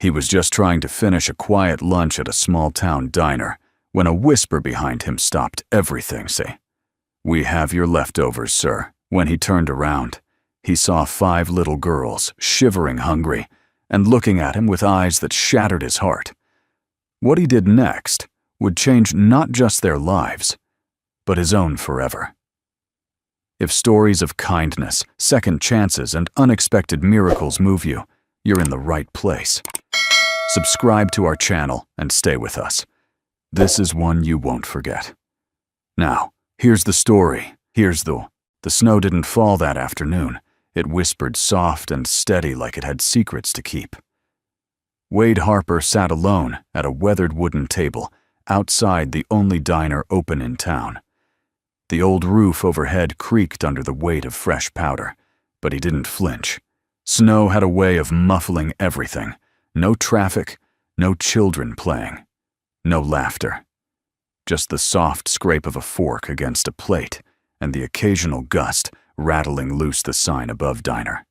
He was just trying to finish a quiet lunch at a small-town diner when a whisper behind him stopped everything. "Say, we have your leftovers, sir." When he turned around, he saw 5 little girls, shivering hungry, and looking at him with eyes that shattered his heart. What he did next would change not just their lives, but his own forever. If stories of kindness, second chances, and unexpected miracles move you, you're in the right place. Subscribe to our channel and stay with us. This is one you won't forget. Now, here's the story. The snow didn't fall that afternoon. It whispered soft and steady like it had secrets to keep. Wade Harper sat alone at a weathered wooden table outside the only diner open in town. The old roof overhead creaked under the weight of fresh powder, but he didn't flinch. Snow had a way of muffling everything. No traffic, no children playing, no laughter. Just the soft scrape of a fork against a plate and the occasional gust rattling loose the sign above diner.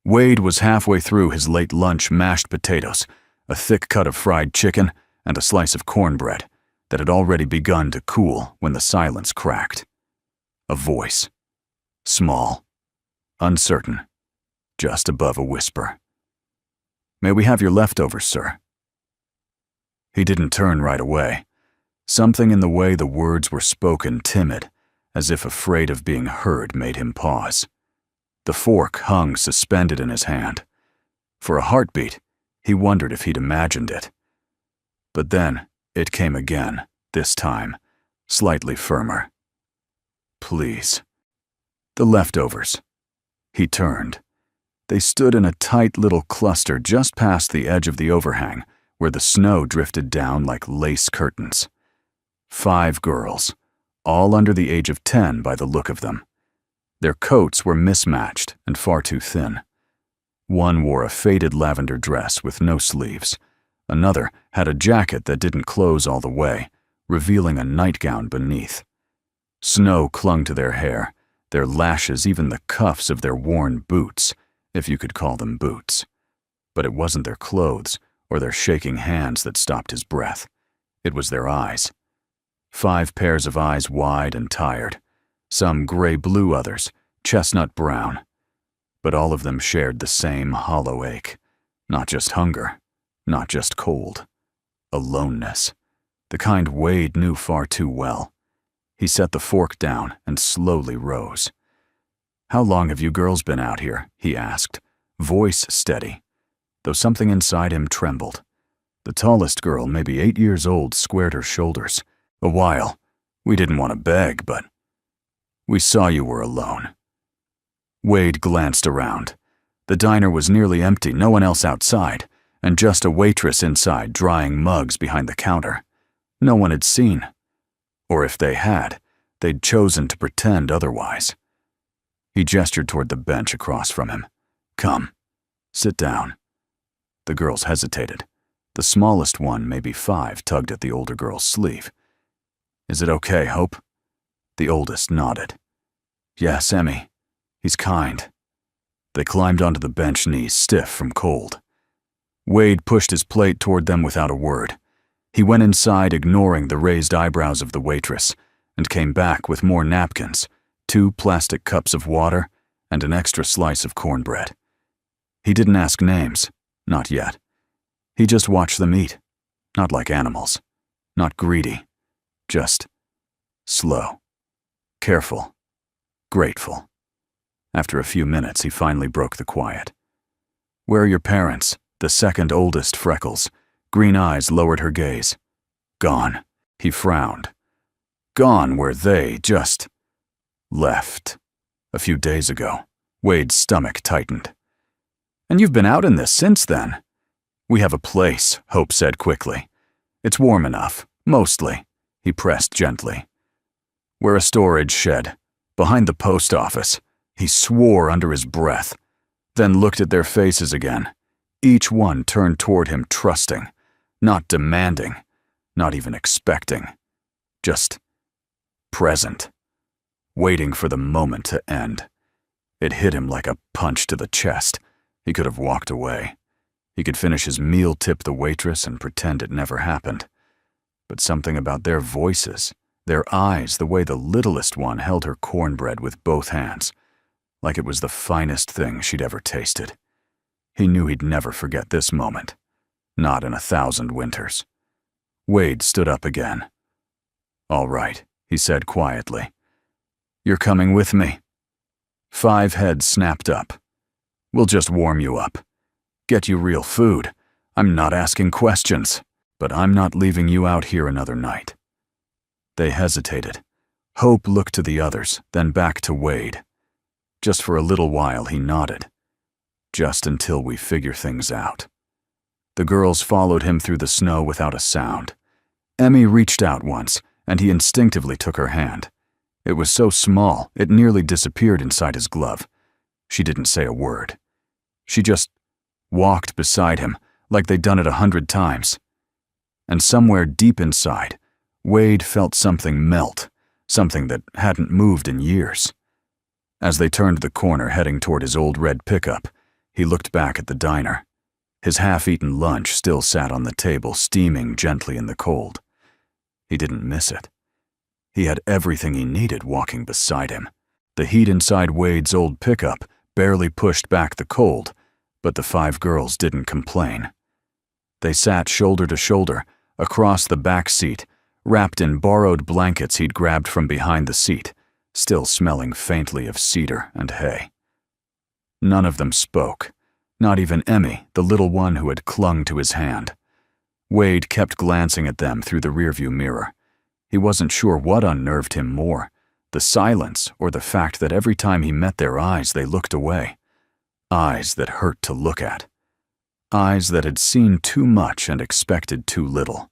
Wade was halfway through his late lunch mashed potatoes, a thick cut of fried chicken, and a slice of cornbread that had already begun to cool when the silence cracked. A voice. Small, uncertain, just above a whisper. "May we have your leftovers, sir?" He didn't turn right away. Something in the way the words were spoken, timid, as if afraid of being heard, made him pause. The fork hung suspended in his hand. For a heartbeat, he wondered if he'd imagined it. But then it came again, this time, slightly firmer. "Please." The leftovers. He turned. They stood in a tight little cluster just past the edge of the overhang, where the snow drifted down like lace curtains. 5 girls, all under the age of 10 by the look of them. Their coats were mismatched and far too thin. One wore a faded lavender dress with no sleeves. Another had a jacket that didn't close all the way, revealing a nightgown beneath. Snow clung to their hair, their lashes, even the cuffs of their worn boots, if you could call them boots. But it wasn't their clothes or their shaking hands that stopped his breath. It was their eyes. 5 pairs of eyes, wide and tired. Some gray-blue, others chestnut-brown. But all of them shared the same hollow ache. Not just hunger, not just cold. Aloneness. The kind Wade knew far too well. He set the fork down and slowly rose. "How long have you girls been out here?" he asked, voice steady, though something inside him trembled. The tallest girl, maybe 8 years old, squared her shoulders. "A while. We didn't want to beg, but we saw you were alone." Wade glanced around. The diner was nearly empty, no one else outside, and just a waitress inside drying mugs behind the counter. No one had seen. Or if they had, they'd chosen to pretend otherwise. He gestured toward the bench across from him. "Come, sit down." The girls hesitated. The smallest one, maybe 5, tugged at the older girl's sleeve. "Is it okay, Hope?" The oldest nodded. "Yes, Emmy. He's kind." They climbed onto the bench, knees stiff from cold. Wade pushed his plate toward them without a word. He went inside, ignoring the raised eyebrows of the waitress, and came back with more napkins, 2 plastic cups of water, and an extra slice of cornbread. He didn't ask names, not yet. He just watched them eat, not like animals, not greedy, just slow, careful, grateful. After a few minutes, he finally broke the quiet. "Where are your parents?" The second oldest, Freckles. Green eyes lowered her gaze. "Gone." He frowned. "Gone where they just left a few days ago." Wade's stomach tightened. "And you've been out in this since then?" "We have a place," Hope said quickly. "It's warm enough, mostly." He pressed gently. "We're a storage shed, behind the post office." He swore under his breath, then looked at their faces again. Each one turned toward him trusting, not demanding, not even expecting, just present, waiting for the moment to end. It hit him like a punch to the chest. He could have walked away. He could finish his meal, tip the waitress, and pretend it never happened. But something about their voices, their eyes, the way the littlest one held her cornbread with both hands, like it was the finest thing she'd ever tasted. He knew he'd never forget this moment. Not in 1,000 winters. Wade stood up again. "All right," he said quietly. "You're coming with me." 5 heads snapped up. "We'll just warm you up. Get you real food. I'm not asking questions, but I'm not leaving you out here another night." They hesitated. Hope looked to the others, then back to Wade. Just for a little while he nodded. "Just until we figure things out." The girls followed him through the snow without a sound. Emmy reached out once, and he instinctively took her hand. It was so small, it nearly disappeared inside his glove. She didn't say a word. She just walked beside him, like they'd done it 100 times. And somewhere deep inside, Wade felt something melt, something that hadn't moved in years. As they turned the corner heading toward his old red pickup, he looked back at the diner. His half-eaten lunch still sat on the table, steaming gently in the cold. He didn't miss it. He had everything he needed walking beside him. The heat inside Wade's old pickup barely pushed back the cold, but the 5 girls didn't complain. They sat shoulder to shoulder, across the back seat, wrapped in borrowed blankets he'd grabbed from behind the seat, still smelling faintly of cedar and hay. None of them spoke, not even Emmy, the little one who had clung to his hand. Wade kept glancing at them through the rearview mirror. He wasn't sure what unnerved him more, the silence or the fact that every time he met their eyes they looked away. Eyes that hurt to look at. Eyes that had seen too much and expected too little.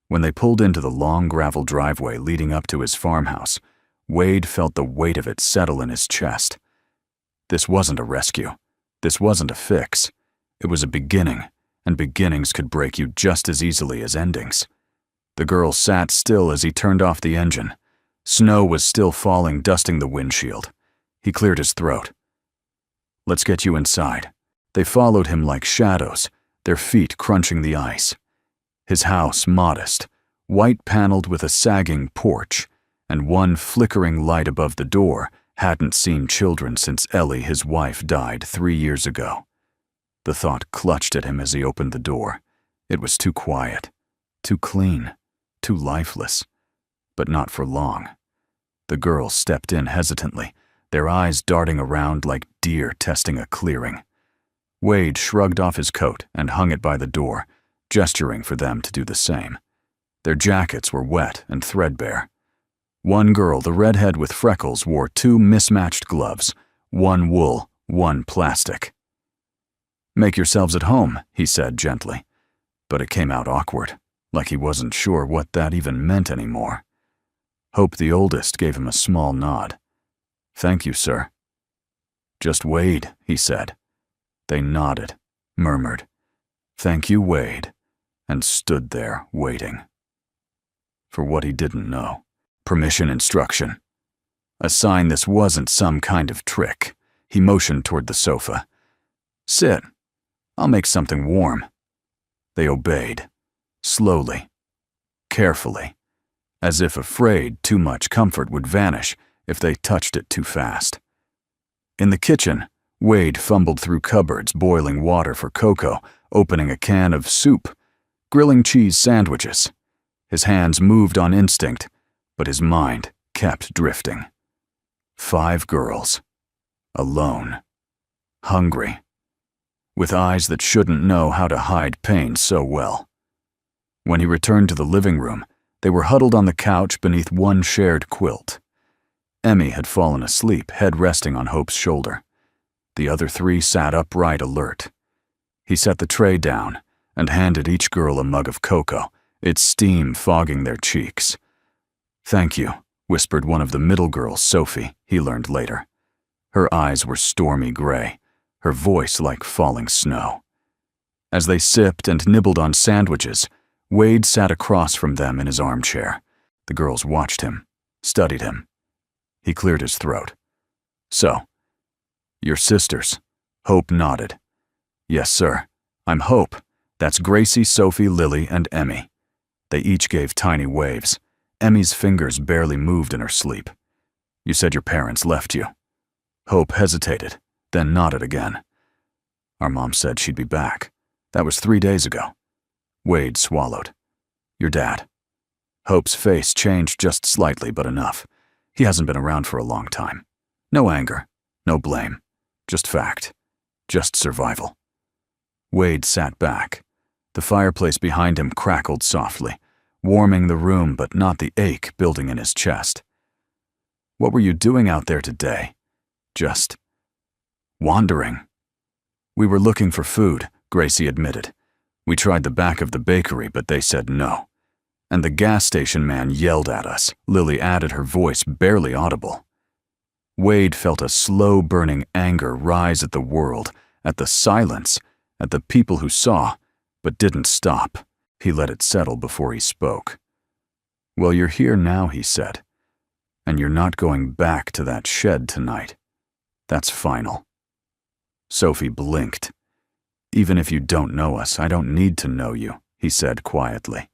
When they pulled into the long gravel driveway leading up to his farmhouse, Wade felt the weight of it settle in his chest. This wasn't a rescue. This wasn't a fix. It was a beginning, and beginnings could break you just as easily as endings. The girl sat still as he turned off the engine. Snow was still falling, dusting the windshield. He cleared his throat. "Let's get you inside." They followed him like shadows, their feet crunching the ice. His house modest, white-paneled with a sagging porch, and one flickering light above the door hadn't seen children since Ellie, his wife, died 3 years ago. The thought clutched at him as he opened the door. It was too quiet, too clean, too lifeless. But not for long. The girls stepped in hesitantly, their eyes darting around like deer testing a clearing. Wade shrugged off his coat and hung it by the door, gesturing for them to do the same. Their jackets were wet and threadbare. One girl, the redhead with freckles, wore 2 mismatched gloves, one wool, one plastic. "Make yourselves at home," he said gently, but it came out awkward, like he wasn't sure what that even meant anymore. Hope, the oldest, gave him a small nod. "Thank you, sir." "Just Wade," he said. They nodded, murmured, "Thank you, Wade," and stood there waiting. For what he didn't know. Permission instruction. A sign this wasn't some kind of trick. He motioned toward the sofa. "Sit. I'll make something warm." They obeyed, slowly, carefully, as if afraid too much comfort would vanish if they touched it too fast. In the kitchen, Wade fumbled through cupboards, boiling water for cocoa, opening a can of soup, grilling cheese sandwiches. His hands moved on instinct, but his mind kept drifting. 5 girls. Alone. Hungry. With eyes that shouldn't know how to hide pain so well. When he returned to the living room, they were huddled on the couch beneath one shared quilt. Emmy had fallen asleep, head resting on Hope's shoulder. The other 3 sat upright, alert. He set the tray down and handed each girl a mug of cocoa, its steam fogging their cheeks. "Thank you," whispered one of the middle girls, Sophie, he learned later. Her eyes were stormy gray, her voice like falling snow. As they sipped and nibbled on sandwiches, Wade sat across from them in his armchair. The girls watched him, studied him. He cleared his throat. "So, your sisters?" Hope nodded. "Yes, sir. I'm Hope. That's Gracie, Sophie, Lily, and Emmy. They each gave tiny waves. Emmy's fingers barely moved in her sleep. You said your parents left you. Hope hesitated, then nodded again. Our mom said she'd be back. That was 3 days ago. Wade swallowed. Your dad. Hope's face changed just slightly, but enough. He hasn't been around for a long time. No anger, no blame. Just fact. Just survival. Wade sat back. The fireplace behind him crackled softly, warming the room but not the ache building in his chest. What were you doing out there today? Just wandering. We were looking for food, Gracie admitted. We tried the back of the bakery, but they said no. And the gas station man yelled at us, Lily added, her voice barely audible. Wade felt a slow-burning anger rise at the world, at the silence, at the people who saw, but didn't stop. He let it settle before he spoke. Well, you're here now, he said. And you're not going back to that shed tonight. That's final. Sophie blinked. Even if you don't know us, I don't need to know you, he said quietly.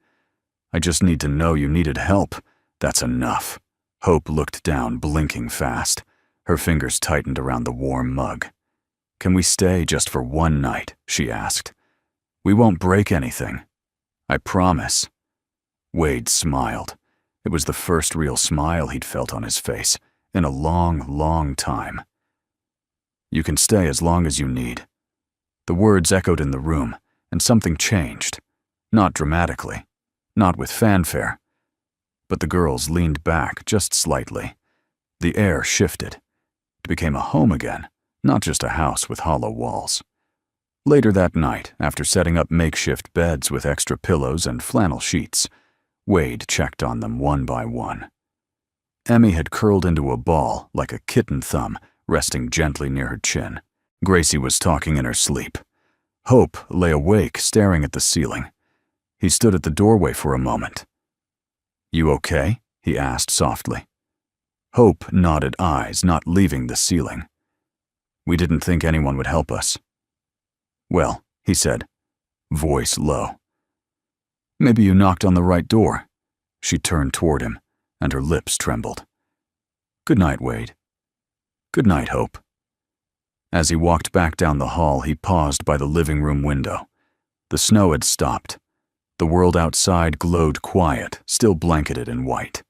I just need to know you needed help. That's enough. Hope looked down, blinking fast. Her fingers tightened around the warm mug. Can we stay just for one night? She asked. We won't break anything. I promise. Wade smiled. It was the first real smile he'd felt on his face in a long, long time. You can stay as long as you need. The words echoed in the room, and something changed. Not dramatically, not with fanfare. But the girls leaned back just slightly. The air shifted. It became a home again, not just a house with hollow walls. Later that night, after setting up makeshift beds with extra pillows and flannel sheets, Wade checked on them one by one. Emmy had curled into a ball like a kitten thumb, resting gently near her chin. Gracie was talking in her sleep. Hope lay awake, staring at the ceiling. He stood at the doorway for a moment. You okay? He asked softly. Hope nodded, eyes not leaving the ceiling. We didn't think anyone would help us. Well, he said, voice low. Maybe you knocked on the right door. She turned toward him, and her lips trembled. Good night, Wade. Good night, Hope. As he walked back down the hall, he paused by the living room window. The snow had stopped. The world outside glowed quiet, still blanketed in white.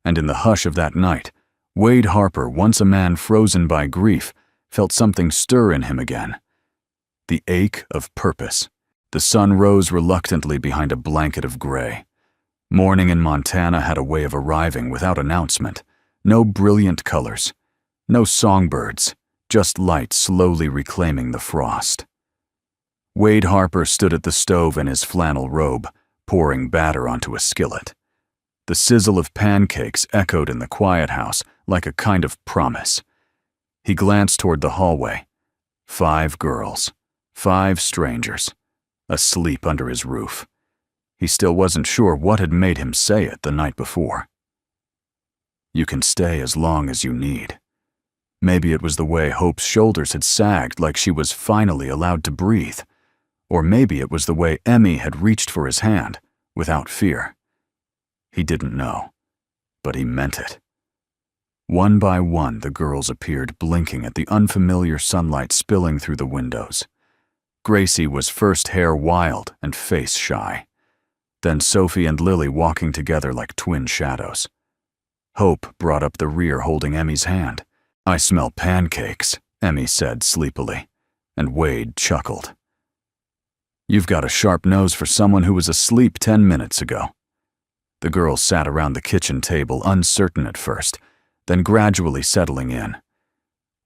And in the hush of that night, Wade Harper, once a man frozen by grief, felt something stir in him again. The ache of purpose. The sun rose reluctantly behind a blanket of gray. Morning in Montana had a way of arriving without announcement. No brilliant colors. No songbirds. Just light slowly reclaiming the frost. Wade Harper stood at the stove in his flannel robe, pouring batter onto a skillet. The sizzle of pancakes echoed in the quiet house like a kind of promise. He glanced toward the hallway. 5 girls, 5 strangers, asleep under his roof. He still wasn't sure what had made him say it the night before. You can stay as long as you need. Maybe it was the way Hope's shoulders had sagged like she was finally allowed to breathe. Or maybe it was the way Emmy had reached for his hand, without fear. He didn't know, but he meant it. One by one, the girls appeared, blinking at the unfamiliar sunlight spilling through the windows. Gracie was first hair wild and face shy. Then Sophie and Lily walking together like twin shadows. Hope brought up the rear holding Emmy's hand. I smell pancakes, Emmy said sleepily, and Wade chuckled. You've got a sharp nose for someone who was asleep 10 minutes ago. The girls sat around the kitchen table, uncertain at first, then gradually settling in.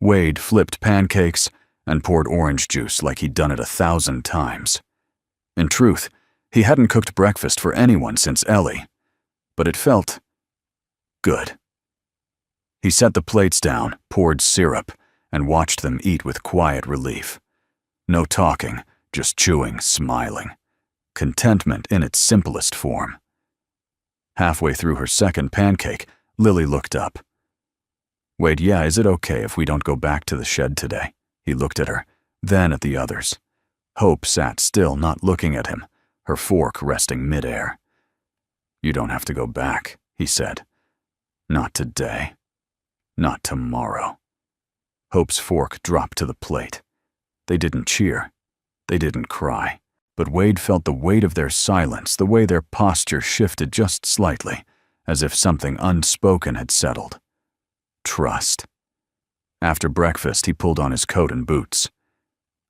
Wade flipped pancakes and poured orange juice like he'd done it 1,000 times. In truth, he hadn't cooked breakfast for anyone since Ellie, but it felt good. He set the plates down, poured syrup, and watched them eat with quiet relief. No talking, just chewing, smiling. Contentment in its simplest form. Halfway through her second pancake, Lily looked up. Wade, yeah, is it okay if we don't go back to the shed today? He looked at her, then at the others. Hope sat still, not looking at him, her fork resting midair. "You don't have to go back," he said. "Not today. Not tomorrow." Hope's fork dropped to the plate. They didn't cheer. They didn't cry. But Wade felt the weight of their silence, the way their posture shifted just slightly, as if something unspoken had settled. Trust. After breakfast, he pulled on his coat and boots.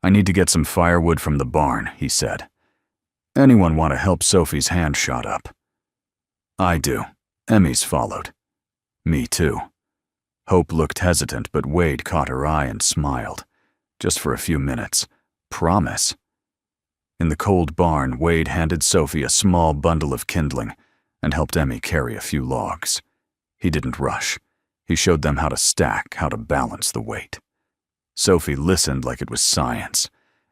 "I need to get some firewood from the barn," he said. "Anyone want to help?" Sophie's hand shot up. "I do." Emmy's followed. "Me too." Hope looked hesitant, but Wade caught her eye and smiled. "Just for a few minutes. Promise." In the cold barn, Wade handed Sophie a small bundle of kindling and helped Emmy carry a few logs. He didn't rush. He showed them how to stack, how to balance the weight. Sophie listened like it was science.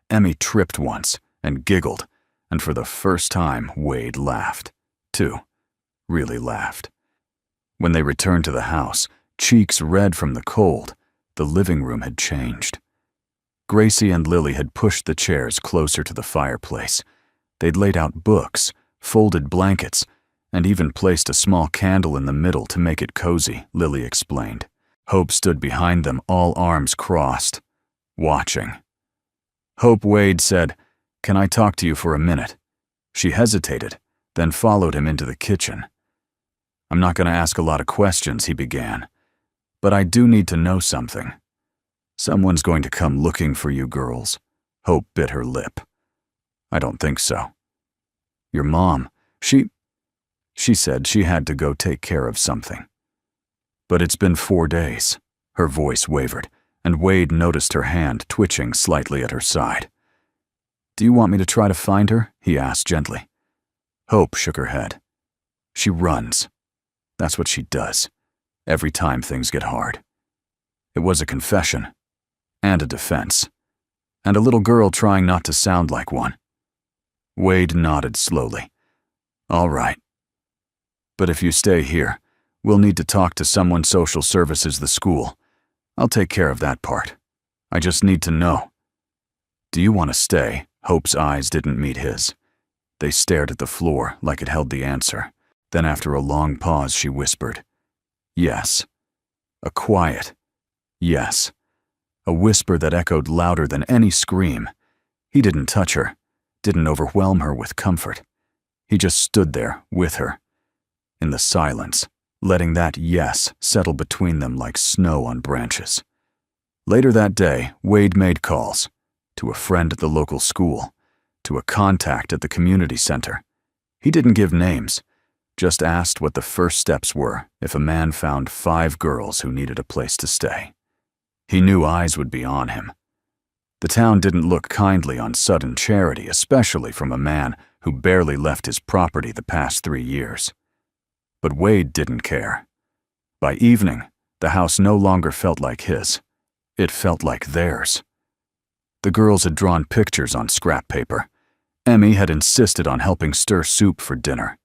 Emmy tripped once and giggled, and for the first time, Wade laughed, too. Really laughed. When they returned to the house, cheeks red from the cold, the living room had changed. Gracie and Lily had pushed the chairs closer to the fireplace. They'd laid out books, folded blankets, and even placed a small candle in the middle to make it cozy, Lily explained. Hope stood behind them, all arms crossed, watching. "Hope," Wade said, "can I talk to you for a minute?" She hesitated, then followed him into the kitchen. "I'm not going to ask a lot of questions," he began, "but I do need to know something. Someone's going to come looking for you girls." Hope bit her lip. "I don't think so." "Your mom, she said she had to go take care of something." "But it's been 4 days." Her voice wavered, and Wade noticed her hand twitching slightly at her side. "Do you want me to try to find her?" he asked gently. Hope shook her head. "She runs. That's what she does, every time things get hard." It was a confession, and a defense, and a little girl trying not to sound like one. Wade nodded slowly. "All right. But if you stay here, we'll need to talk to someone. Social services, the school. I'll take care of that part. I just need to know." "Do you want to stay?" Hope's eyes didn't meet his. They stared at the floor like it held the answer. Then after a long pause, she whispered, "Yes." A quiet yes. A whisper that echoed louder than any scream. He didn't touch her, didn't overwhelm her with comfort. He just stood there with her, in the silence, letting that yes settle between them like snow on branches. Later that day, Wade made calls to a friend at the local school, to a contact at the community center. He didn't give names, just asked what the first steps were if a man found 5 girls who needed a place to stay. He knew eyes would be on him. The town didn't look kindly on sudden charity, especially from a man who barely left his property the past 3 years. But Wade didn't care. By evening, the house no longer felt like his. It felt like theirs. The girls had drawn pictures on scrap paper. Emmy had insisted on helping stir soup for dinner.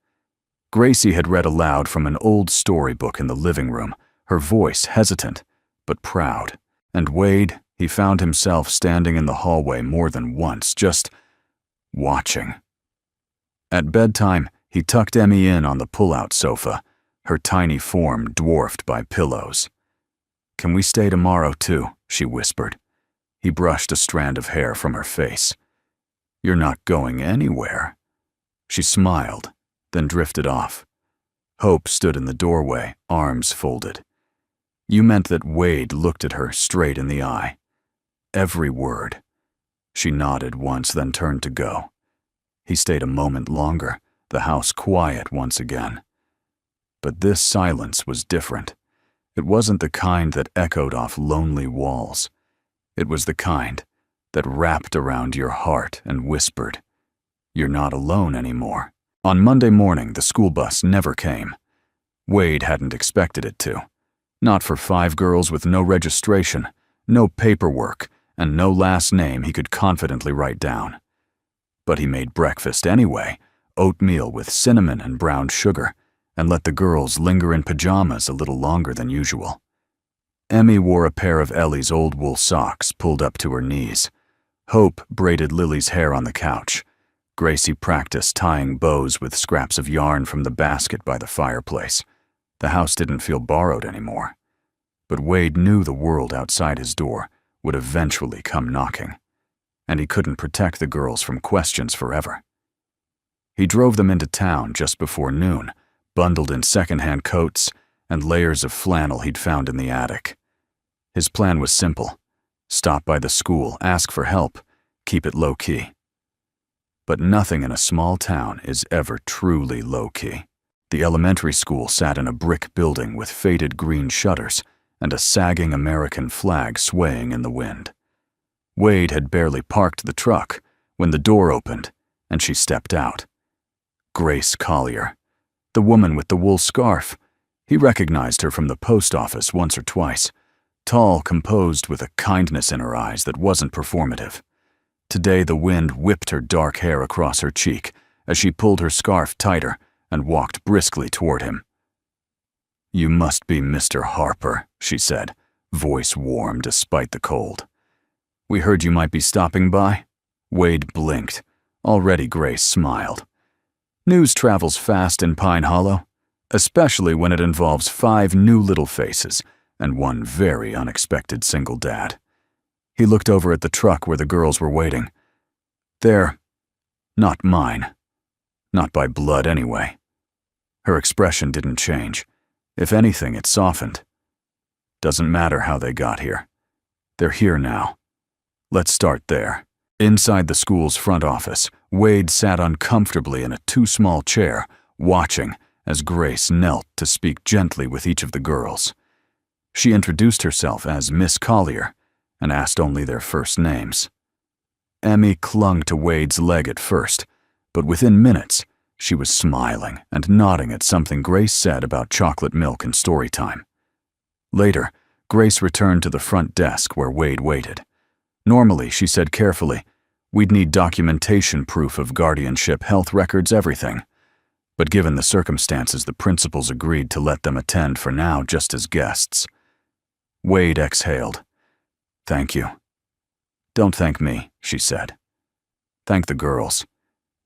Gracie had read aloud from an old storybook in the living room, her voice hesitant but proud. And Wade, he found himself standing in the hallway more than once, just watching. At bedtime, he tucked Emmy in on the pull-out sofa, her tiny form dwarfed by pillows. "Can we stay tomorrow too?" she whispered. He brushed a strand of hair from her face. "You're not going anywhere." She smiled, then drifted off. Hope stood in the doorway, arms folded. You meant that Wade looked at her straight in the eye. Every word. She nodded once, then turned to go. He stayed a moment longer, the house quiet once again. But this silence was different. It wasn't the kind that echoed off lonely walls. It was the kind that wrapped around your heart and whispered, "You're not alone anymore." On Monday morning, the school bus never came. Wade hadn't expected it to. Not for 5 girls with no registration, no paperwork, and no last name he could confidently write down. But he made breakfast anyway, oatmeal with cinnamon and brown sugar, and let the girls linger in pajamas a little longer than usual. Emmy wore a pair of Ellie's old wool socks pulled up to her knees. Hope braided Lily's hair on the couch. Gracie practiced tying bows with scraps of yarn from the basket by the fireplace. The house didn't feel borrowed anymore. But Wade knew the world outside his door would eventually come knocking, and he couldn't protect the girls from questions forever. He drove them into town just before noon, bundled in secondhand coats and layers of flannel he'd found in the attic. His plan was simple: stop by the school, ask for help, keep it low-key. But nothing in a small town is ever truly low-key. The elementary school sat in a brick building with faded green shutters and a sagging American flag swaying in the wind. Wade had barely parked the truck when the door opened and she stepped out. Grace Collier, the woman with the wool scarf. He recognized her from the post office once or twice, tall, composed, with a kindness in her eyes that wasn't performative. Today the wind whipped her dark hair across her cheek as she pulled her scarf tighter and walked briskly toward him. "You must be Mr. Harper," she said, voice warm despite the cold. "We heard you might be stopping by." Wade blinked. Already Grace smiled. News travels fast in Pine Hollow, especially when it involves 5 new little faces and one very unexpected single dad. He looked over at the truck where the girls were waiting. "They're not mine. Not by blood, anyway." Her expression didn't change. If anything, it softened. "Doesn't matter how they got here. They're here now. Let's start there." Inside the school's front office, Wade sat uncomfortably in a too-small chair, watching as Grace knelt to speak gently with each of the girls. She introduced herself as Miss Collier and asked only their first names. Emmy clung to Wade's leg at first, but within minutes, she was smiling and nodding at something Grace said about chocolate milk and story time. Later, Grace returned to the front desk where Wade waited. Normally, she said carefully, we'd need documentation, proof of guardianship, health records, everything. But given the circumstances, the principals agreed to let them attend for now just as guests. Wade exhaled. "Thank you." "Don't thank me," she said. "Thank the girls.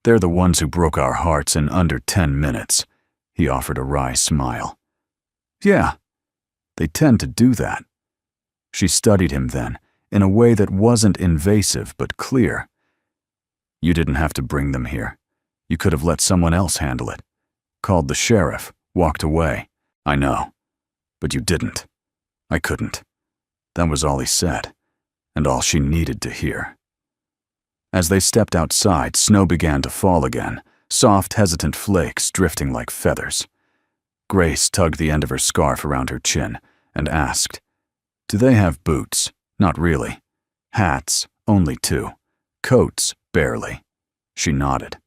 They're the ones who broke our hearts in under 10 minutes. He offered a wry smile. "Yeah, they tend to do that." She studied him then, in a way that wasn't invasive but clear. "You didn't have to bring them here. You could have let someone else handle it. Called the sheriff, walked away. I know. But you didn't. I couldn't." That was all he said, and all she needed to hear. As they stepped outside, snow began to fall again, soft, hesitant flakes drifting like feathers. Grace tugged the end of her scarf around her chin and asked, "Do they have boots?" "Not really. Hats, only 2. Coats, barely." She nodded.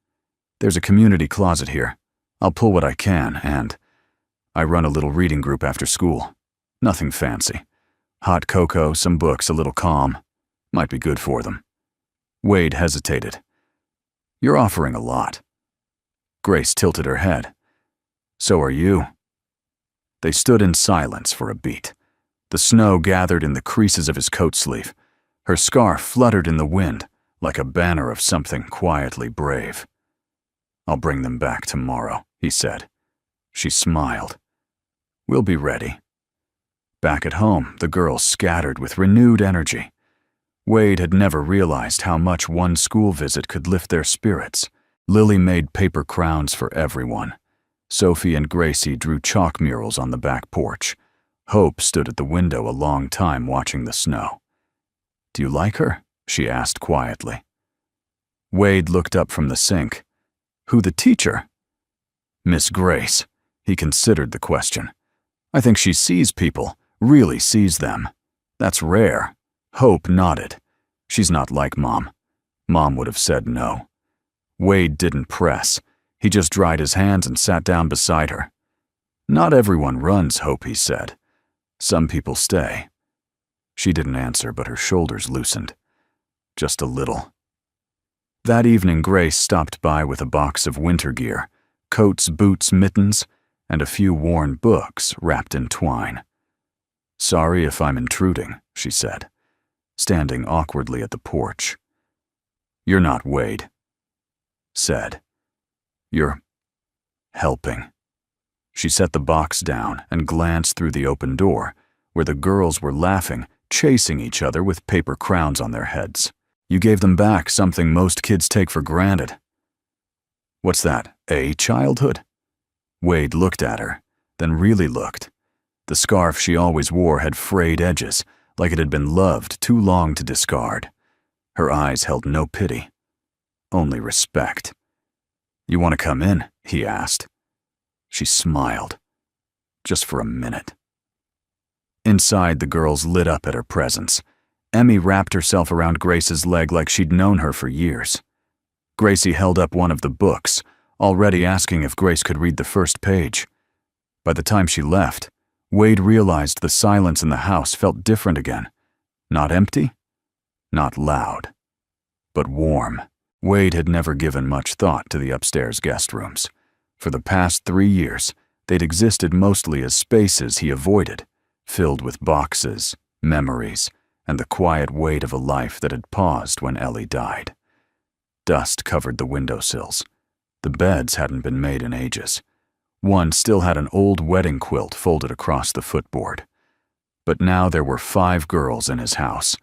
"There's a community closet here. I'll pull what I can, and I run a little reading group after school. Nothing fancy. Hot cocoa, some books, a little calm. Might be good for them." Wade hesitated. "You're offering a lot." Grace tilted her head. "So are you." They stood in silence for a beat. The snow gathered in the creases of his coat sleeve. Her scarf fluttered in the wind like a banner of something quietly brave. "I'll bring them back tomorrow," he said. She smiled. "We'll be ready." Back at home, the girls scattered with renewed energy. Wade had never realized how much one school visit could lift their spirits. Lily made paper crowns for everyone. Sophie and Gracie drew chalk murals on the back porch. Hope stood at the window a long time watching the snow. "Do you like her?" she asked quietly. Wade looked up from the sink. "Who, the teacher?" "Miss Grace." He considered the question. "I think she sees people, really sees them. That's rare." Hope nodded. "She's not like Mom. Mom would have said no." Wade didn't press. He just dried his hands and sat down beside her. "Not everyone runs, Hope," he said. "Some people stay." She didn't answer, but her shoulders loosened. Just a little. That evening, Grace stopped by with a box of winter gear, coats, boots, mittens, and a few worn books wrapped in twine. "Sorry if I'm intruding," she said, standing awkwardly at the porch. "You're not Wade," said. "You're helping." She set the box down and glanced through the open door, where the girls were laughing, chasing each other with paper crowns on their heads. "You gave them back something most kids take for granted." "What's that, childhood?" Wade looked at her, then really looked. The scarf she always wore had frayed edges, like it had been loved too long to discard. Her eyes held no pity, only respect. "You want to come in?" he asked. She smiled, just for a minute. Inside, the girls lit up at her presence. Emmy wrapped herself around Grace's leg like she'd known her for years. Gracie held up one of the books, already asking if Grace could read the first page. By the time she left, Wade realized the silence in the house felt different again. Not empty, not loud, but warm. Wade had never given much thought to the upstairs guest rooms. For the past 3 years, they'd existed mostly as spaces he avoided, filled with boxes, memories, and the quiet weight of a life that had paused when Ellie died. Dust covered the windowsills. The beds hadn't been made in ages. One still had an old wedding quilt folded across the footboard. But now there were 5 girls in his house,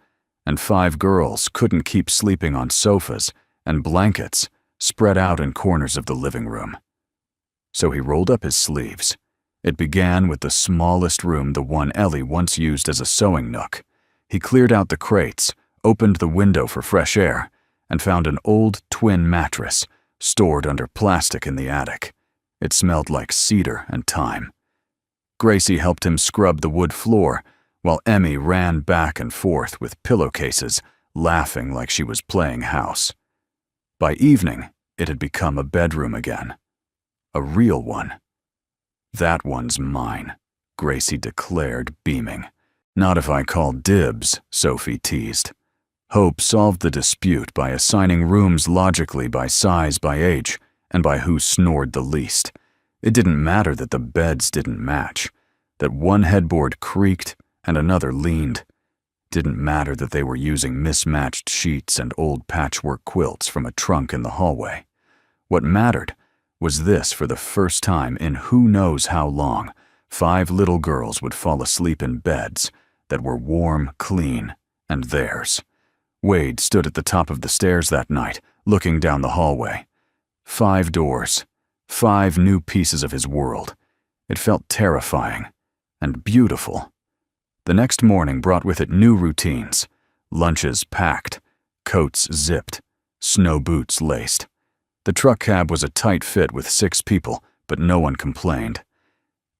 and 5 girls couldn't keep sleeping on sofas and blankets spread out in corners of the living room. So he rolled up his sleeves. It began with the smallest room, the one Ellie once used as a sewing nook. He cleared out the crates, opened the window for fresh air, and found an old twin mattress stored under plastic in the attic. It smelled like cedar and thyme. Gracie helped him scrub the wood floor, while Emmy ran back and forth with pillowcases, laughing like she was playing house. By evening, it had become a bedroom again. A real one. "That one's mine," Gracie declared, beaming. "Not if I call dibs," Sophie teased. Hope solved the dispute by assigning rooms logically by size, by age, and by who snored the least. It didn't matter that the beds didn't match, that one headboard creaked and another leaned. Didn't matter that they were using mismatched sheets and old patchwork quilts from a trunk in the hallway. What mattered was this: for the first time in who knows how long, 5 little girls would fall asleep in beds that were warm, clean, and theirs. Wade stood at the top of the stairs that night, looking down the hallway. 5 doors, 5 new pieces of his world. It felt terrifying and beautiful. The next morning brought with it new routines: lunches packed, coats zipped, snow boots laced. The truck cab was a tight fit with 6 people, but no one complained.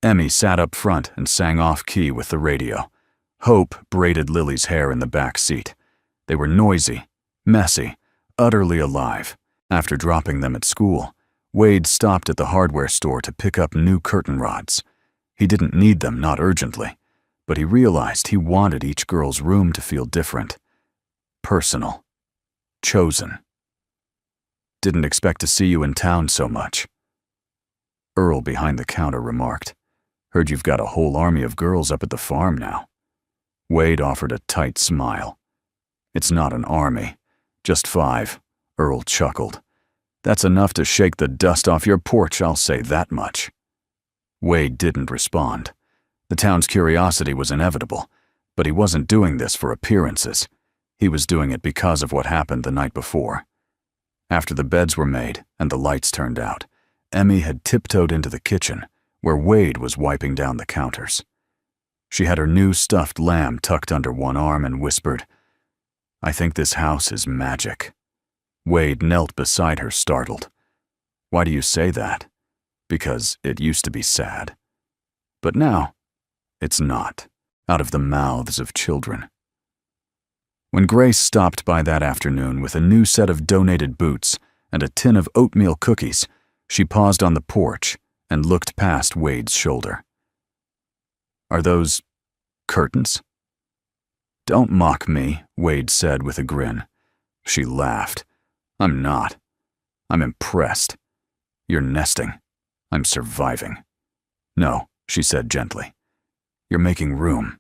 Emmy sat up front and sang off-key with the radio. Hope braided Lily's hair in the back seat. They were noisy, messy, utterly alive. After dropping them at school, Wade stopped at the hardware store to pick up new curtain rods. He didn't need them, not urgently, but he realized he wanted each girl's room to feel different. Personal. Chosen. "Didn't expect to see you in town so much," Earl behind the counter remarked. "Heard you've got a whole army of girls up at the farm now." Wade offered a tight smile. "It's not an army, just 5, Earl chuckled. "That's enough to shake the dust off your porch, I'll say that much." Wade didn't respond. The town's curiosity was inevitable, but he wasn't doing this for appearances. He was doing it because of what happened the night before. After the beds were made and the lights turned out, Emmy had tiptoed into the kitchen, where Wade was wiping down the counters. She had her new stuffed lamb tucked under one arm and whispered, "I think this house is magic." Wade knelt beside her, startled. "Why do you say that?" "Because it used to be sad. But now, it's not." Out of the mouths of children. When Grace stopped by that afternoon with a new set of donated boots and a tin of oatmeal cookies, she paused on the porch and looked past Wade's shoulder. "Are those curtains?" "Don't mock me," Wade said with a grin. She laughed. "I'm not. I'm impressed. You're nesting. I'm surviving." "No," she said gently. "You're making room."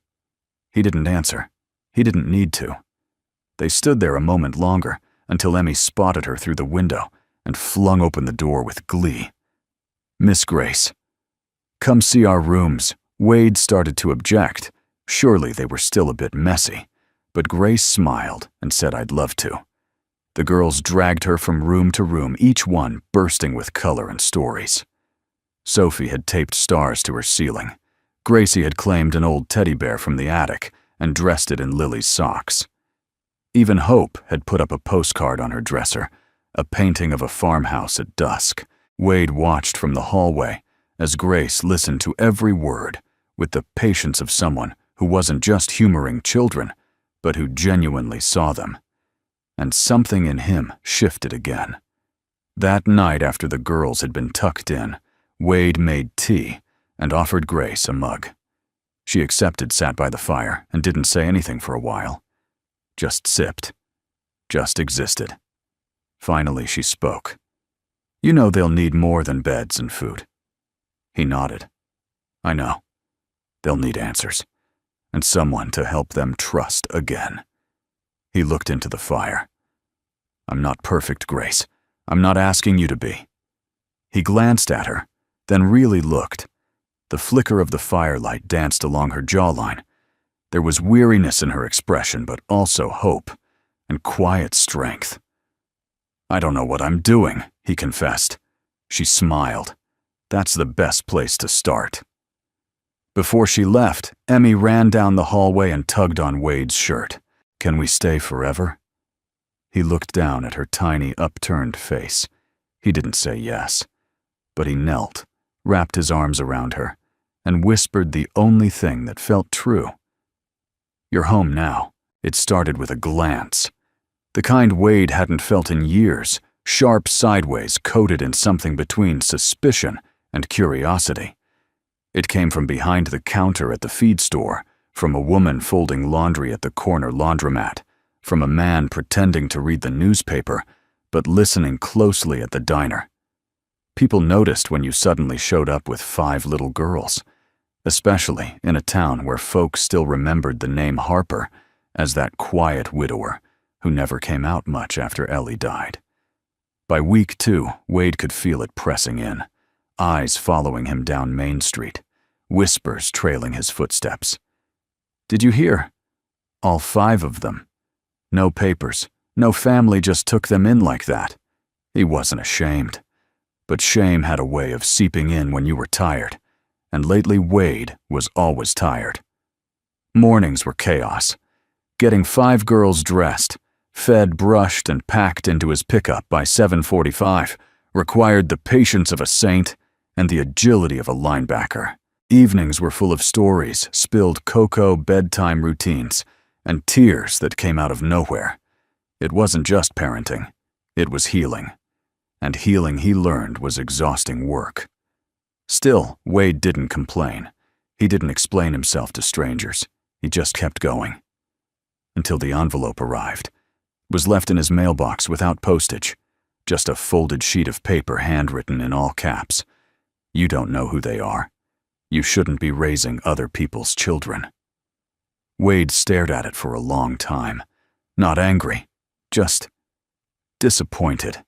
He didn't answer. He didn't need to. They stood there a moment longer until Emmy spotted her through the window and flung open the door with glee. "Miss Grace, come see our rooms." Wade started to object. Surely they were still a bit messy, but Grace smiled and said I'd love to. The girls dragged her from room to room, each one bursting with color and stories. Sophie had taped stars to her ceiling. Gracie had claimed an old teddy bear from the attic and dressed it in Lily's socks. Even Hope had put up a postcard on her dresser, a painting of a farmhouse at dusk. Wade watched from the hallway as Grace listened to every word with the patience of someone who wasn't just humoring children, but who genuinely saw them. And something in him shifted again. That night, after the girls had been tucked in, Wade made tea and offered Grace a mug. She accepted, sat by the fire, and didn't say anything for a while. Just sipped. Just existed. Finally, she spoke. "You know they'll need more than beds and food." He nodded. "I know. They'll need answers, and someone to help them trust again." He looked into the fire. "I'm not perfect, Grace. I'm not asking you to be." He glanced at her, then really looked. The flicker of the firelight danced along her jawline. There was weariness in her expression, but also hope and quiet strength. "I don't know what I'm doing," he confessed. She smiled. "That's the best place to start." Before she left, Emmy ran down the hallway and tugged on Wade's shirt. "Can we stay forever?" He looked down at her tiny, upturned face. He didn't say yes, but he knelt, wrapped his arms around her, and whispered the only thing that felt true. "You're home now." It started with a glance. The kind Wade hadn't felt in years, sharp sideways, coated in something between suspicion and curiosity. It came from behind the counter at the feed store, from a woman folding laundry at the corner laundromat, from a man pretending to read the newspaper, but listening closely at the diner. People noticed when you suddenly showed up with 5 little girls, especially in a town where folks still remembered the name Harper as that quiet widower who never came out much after Ellie died. By week 2, Wade could feel it pressing in, eyes following him down Main Street, whispers trailing his footsteps. "Did you hear? All 5 of them. No papers, no family just took them in like that." He wasn't ashamed, but shame had a way of seeping in when you were tired, and lately Wade was always tired. Mornings were chaos. Getting 5 girls dressed, fed, brushed, and packed into his pickup by 7:45 required the patience of a saint and the agility of a linebacker. Evenings were full of stories, spilled cocoa, bedtime routines, and tears that came out of nowhere. It wasn't just parenting, it was healing. And healing, he learned, was exhausting work. Still, Wade didn't complain. He didn't explain himself to strangers. He just kept going. Until the envelope arrived. It was left in his mailbox without postage. Just a folded sheet of paper handwritten in all caps. "You don't know who they are. You shouldn't be raising other people's children." Wade stared at it for a long time. Not angry, just disappointed.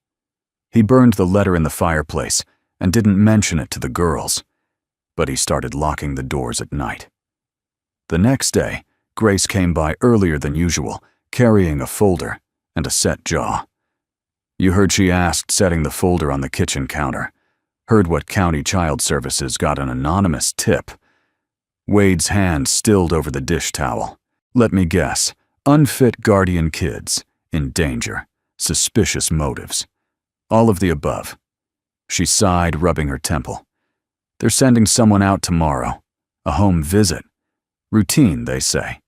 He burned the letter in the fireplace and didn't mention it to the girls, but he started locking the doors at night. The next day, Grace came by earlier than usual, carrying a folder and a set jaw. You heard she asked, setting the folder on the kitchen counter. Heard what County Child Services got an anonymous tip. Wade's hand stilled over the dish towel. Let me guess, unfit guardian kids, in danger, suspicious motives. All of the above. She sighed, rubbing her temple. They're sending someone out tomorrow. A home visit. Routine, they say.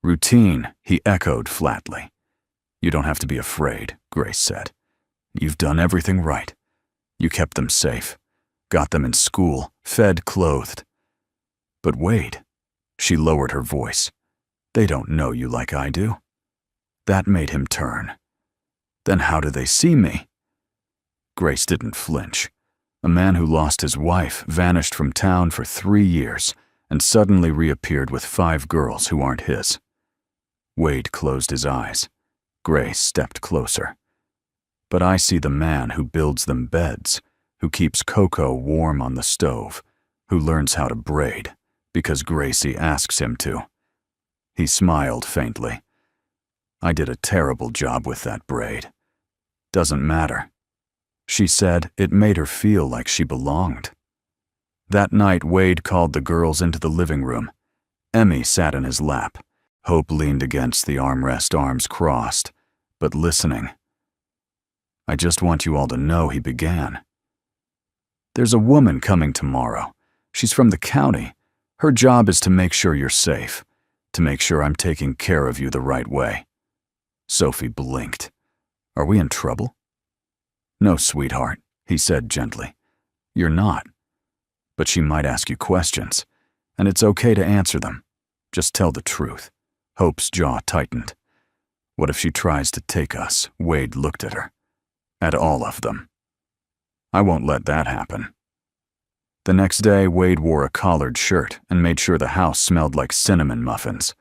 Routine, he echoed flatly. You don't have to be afraid, Grace said. You've done everything right. You kept them safe, got them in school, fed, clothed. But Wade, she lowered her voice. They don't know you like I do. That made him turn. Then how do they see me? Grace didn't flinch. A man who lost his wife, vanished from town for 3 years, and suddenly reappeared with 5 girls who aren't his. Wade closed his eyes. Grace stepped closer. But I see the man who builds them beds, who keeps cocoa warm on the stove, who learns how to braid, because Gracie asks him to." He smiled faintly. "I did a terrible job with that braid. Doesn't matter." She said it made her feel like she belonged. That night, Wade called the girls into the living room. Emmy sat in his lap. Hope leaned against the armrest, arms crossed, but listening. "I just want you all to know," he began. "There's a woman coming tomorrow. She's from the county. Her job is to make sure you're safe, to make sure I'm taking care of you the right way." Sophie blinked. "Are we in trouble?" "No, sweetheart," he said gently. "You're not. But she might ask you questions, and it's okay to answer them. Just tell the truth." Hope's jaw tightened. "What if she tries to take us?" Wade looked at her. "At all of them." "I won't let that happen." The next day, Wade wore a collared shirt and made sure the house smelled like cinnamon muffins.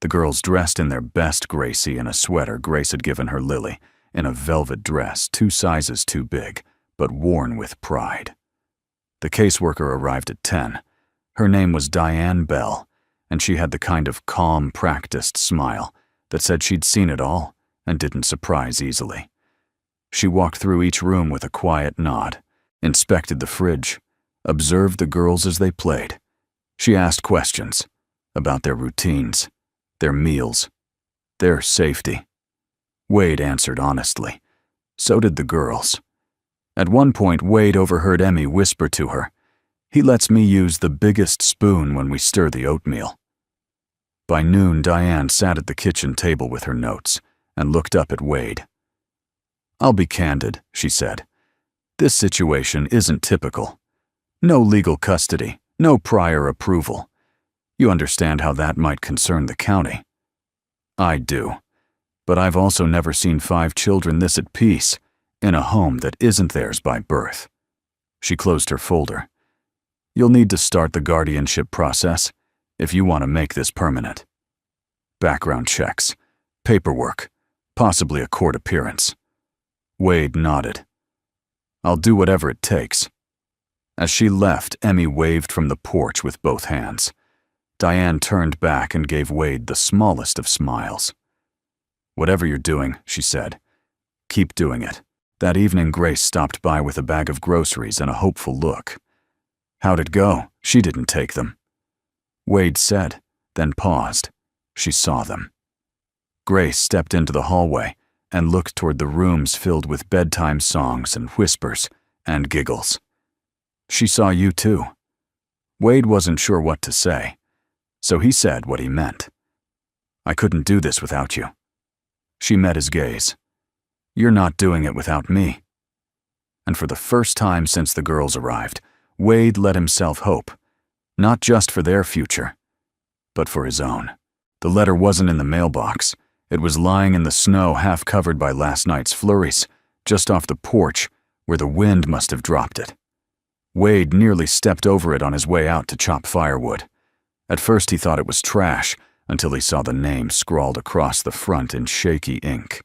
The girls dressed in their best, Gracie in a sweater Grace had given her Lily, in a velvet dress 2 sizes too big, but worn with pride. The caseworker arrived at 10. Her name was Diane Bell, and she had the kind of calm, practiced smile that said she'd seen it all and didn't surprise easily. She walked through each room with a quiet nod, inspected the fridge, observed the girls as they played. She asked questions about their routines, their meals, their safety. Wade answered honestly. So did the girls. At one point, Wade overheard Emmy whisper to her, "He lets me use the biggest spoon when we stir the oatmeal." By noon, Diane sat at the kitchen table with her notes and looked up at Wade. "I'll be candid," she said. "This situation isn't typical. No legal custody, no prior approval. You understand how that might concern the county." "I do. But I've also never seen 5 children this at peace, in a home that isn't theirs by birth." She closed her folder. "You'll need to start the guardianship process if you want to make this permanent. Background checks, paperwork, possibly a court appearance." Wade nodded. "I'll do whatever it takes." As she left, Emmy waved from the porch with both hands. Diane turned back and gave Wade the smallest of smiles. "Whatever you're doing," she said, "keep doing it." That evening, Grace stopped by with a bag of groceries and a hopeful look. "How'd it go?" She didn't take them. Wade said, then paused. She saw them. Grace stepped into the hallway and looked toward the rooms filled with bedtime songs and whispers and giggles. She saw you too. Wade wasn't sure what to say, so he said what he meant. "I couldn't do this without you." She met his gaze. "You're not doing it without me." And for the first time since the girls arrived, Wade let himself hope, not just for their future, but for his own. The letter wasn't in the mailbox. It was lying in the snow, half covered by last night's flurries, just off the porch where the wind must have dropped it. Wade nearly stepped over it on his way out to chop firewood. At first he thought it was trash, until he saw the name scrawled across the front in shaky ink.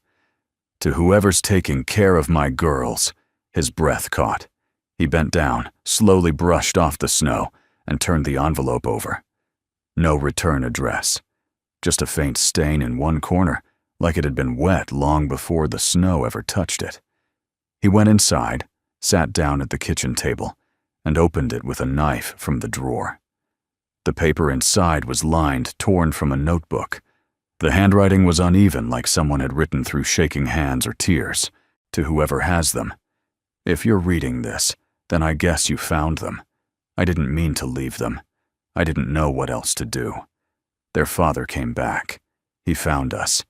"To whoever's taking care of my girls." His breath caught. He bent down, slowly brushed off the snow, and turned the envelope over. No return address. Just a faint stain in one corner, like it had been wet long before the snow ever touched it. He went inside, sat down at the kitchen table, and opened it with a knife from the drawer. The paper inside was lined, torn from a notebook. The handwriting was uneven, like someone had written through shaking hands or tears. "To whoever has them. If you're reading this, then I guess you found them. I didn't mean to leave them. I didn't know what else to do. Their father came back. He found us.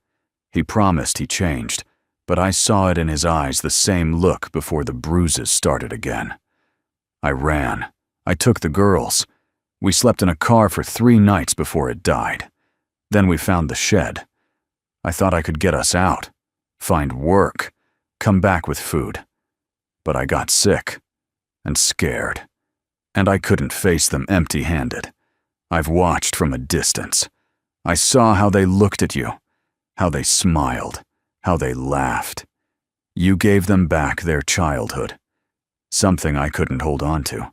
He promised he changed, but I saw it in his eyes, the same look before the bruises started again. I ran. I took the girls. We slept in a car for 3 nights before it died. Then we found the shed. I thought I could get us out, find work, come back with food. But I got sick and scared, and I couldn't face them empty-handed. I've watched from a distance. I saw how they looked at you, how they smiled, how they laughed. You gave them back their childhood. Something I couldn't hold on to.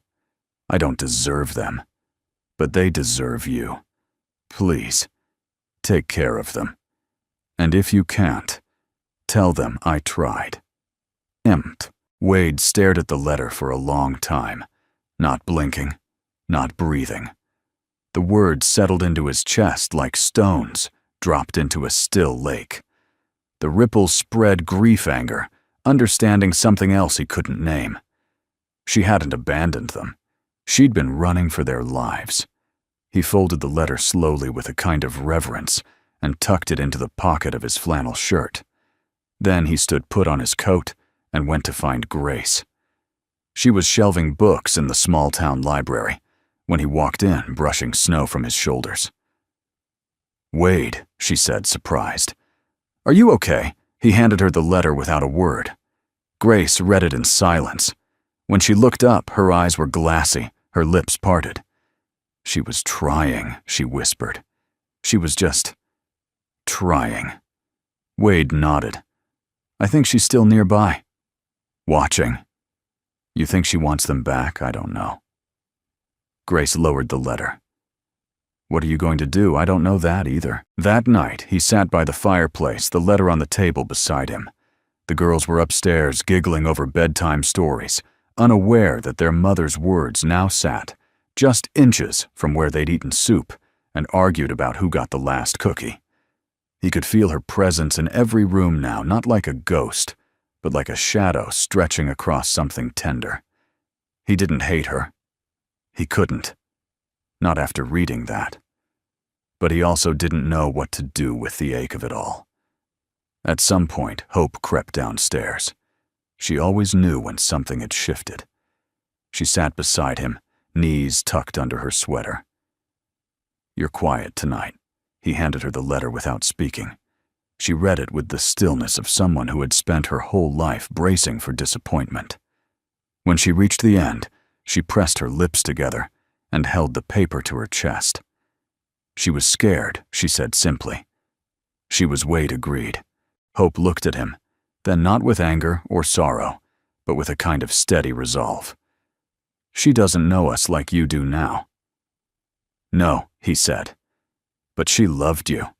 I don't deserve them. But they deserve you. Please, take care of them. And if you can't, tell them I tried. Empt. Wade stared at the letter for a long time, not blinking, not breathing. The words settled into his chest like stones dropped into a still lake. The ripples spread grief-anger, understanding something else he couldn't name. She hadn't abandoned them. She'd been running for their lives. He folded the letter slowly with a kind of reverence and tucked it into the pocket of his flannel shirt. Then he stood put on his coat and went to find Grace. She was shelving books in the small-town library when he walked in, brushing snow from his shoulders. "Wade," she said, surprised. "Are you okay?" He handed her the letter without a word. Grace read it in silence. When she looked up, her eyes were glassy, her lips parted. "She was trying," she whispered. "She was just trying." Wade nodded. "I think she's still nearby. Watching. You think she wants them back? I don't know." Grace lowered the letter. "What are you going to do? I don't know that either." That night, he sat by the fireplace, the letter on the table beside him. The girls were upstairs, giggling over bedtime stories, unaware that their mother's words now sat just inches from where they'd eaten soup and argued about who got the last cookie. He could feel her presence in every room now, not like a ghost, but like a shadow stretching across something tender. He didn't hate her. He couldn't. Not after reading that. But he also didn't know what to do with the ache of it all. At some point, hope crept downstairs. She always knew when something had shifted. She sat beside him, knees tucked under her sweater. "You're quiet tonight." He handed her the letter without speaking. She read it with the stillness of someone who had spent her whole life bracing for disappointment. When she reached the end, she pressed her lips together and held the paper to her chest. She was scared, she said simply. She was. Wade agreed. Hope looked at him, then not with anger or sorrow, but with a kind of steady resolve. "She doesn't know us like you do now." "No," he said. "But she loved you."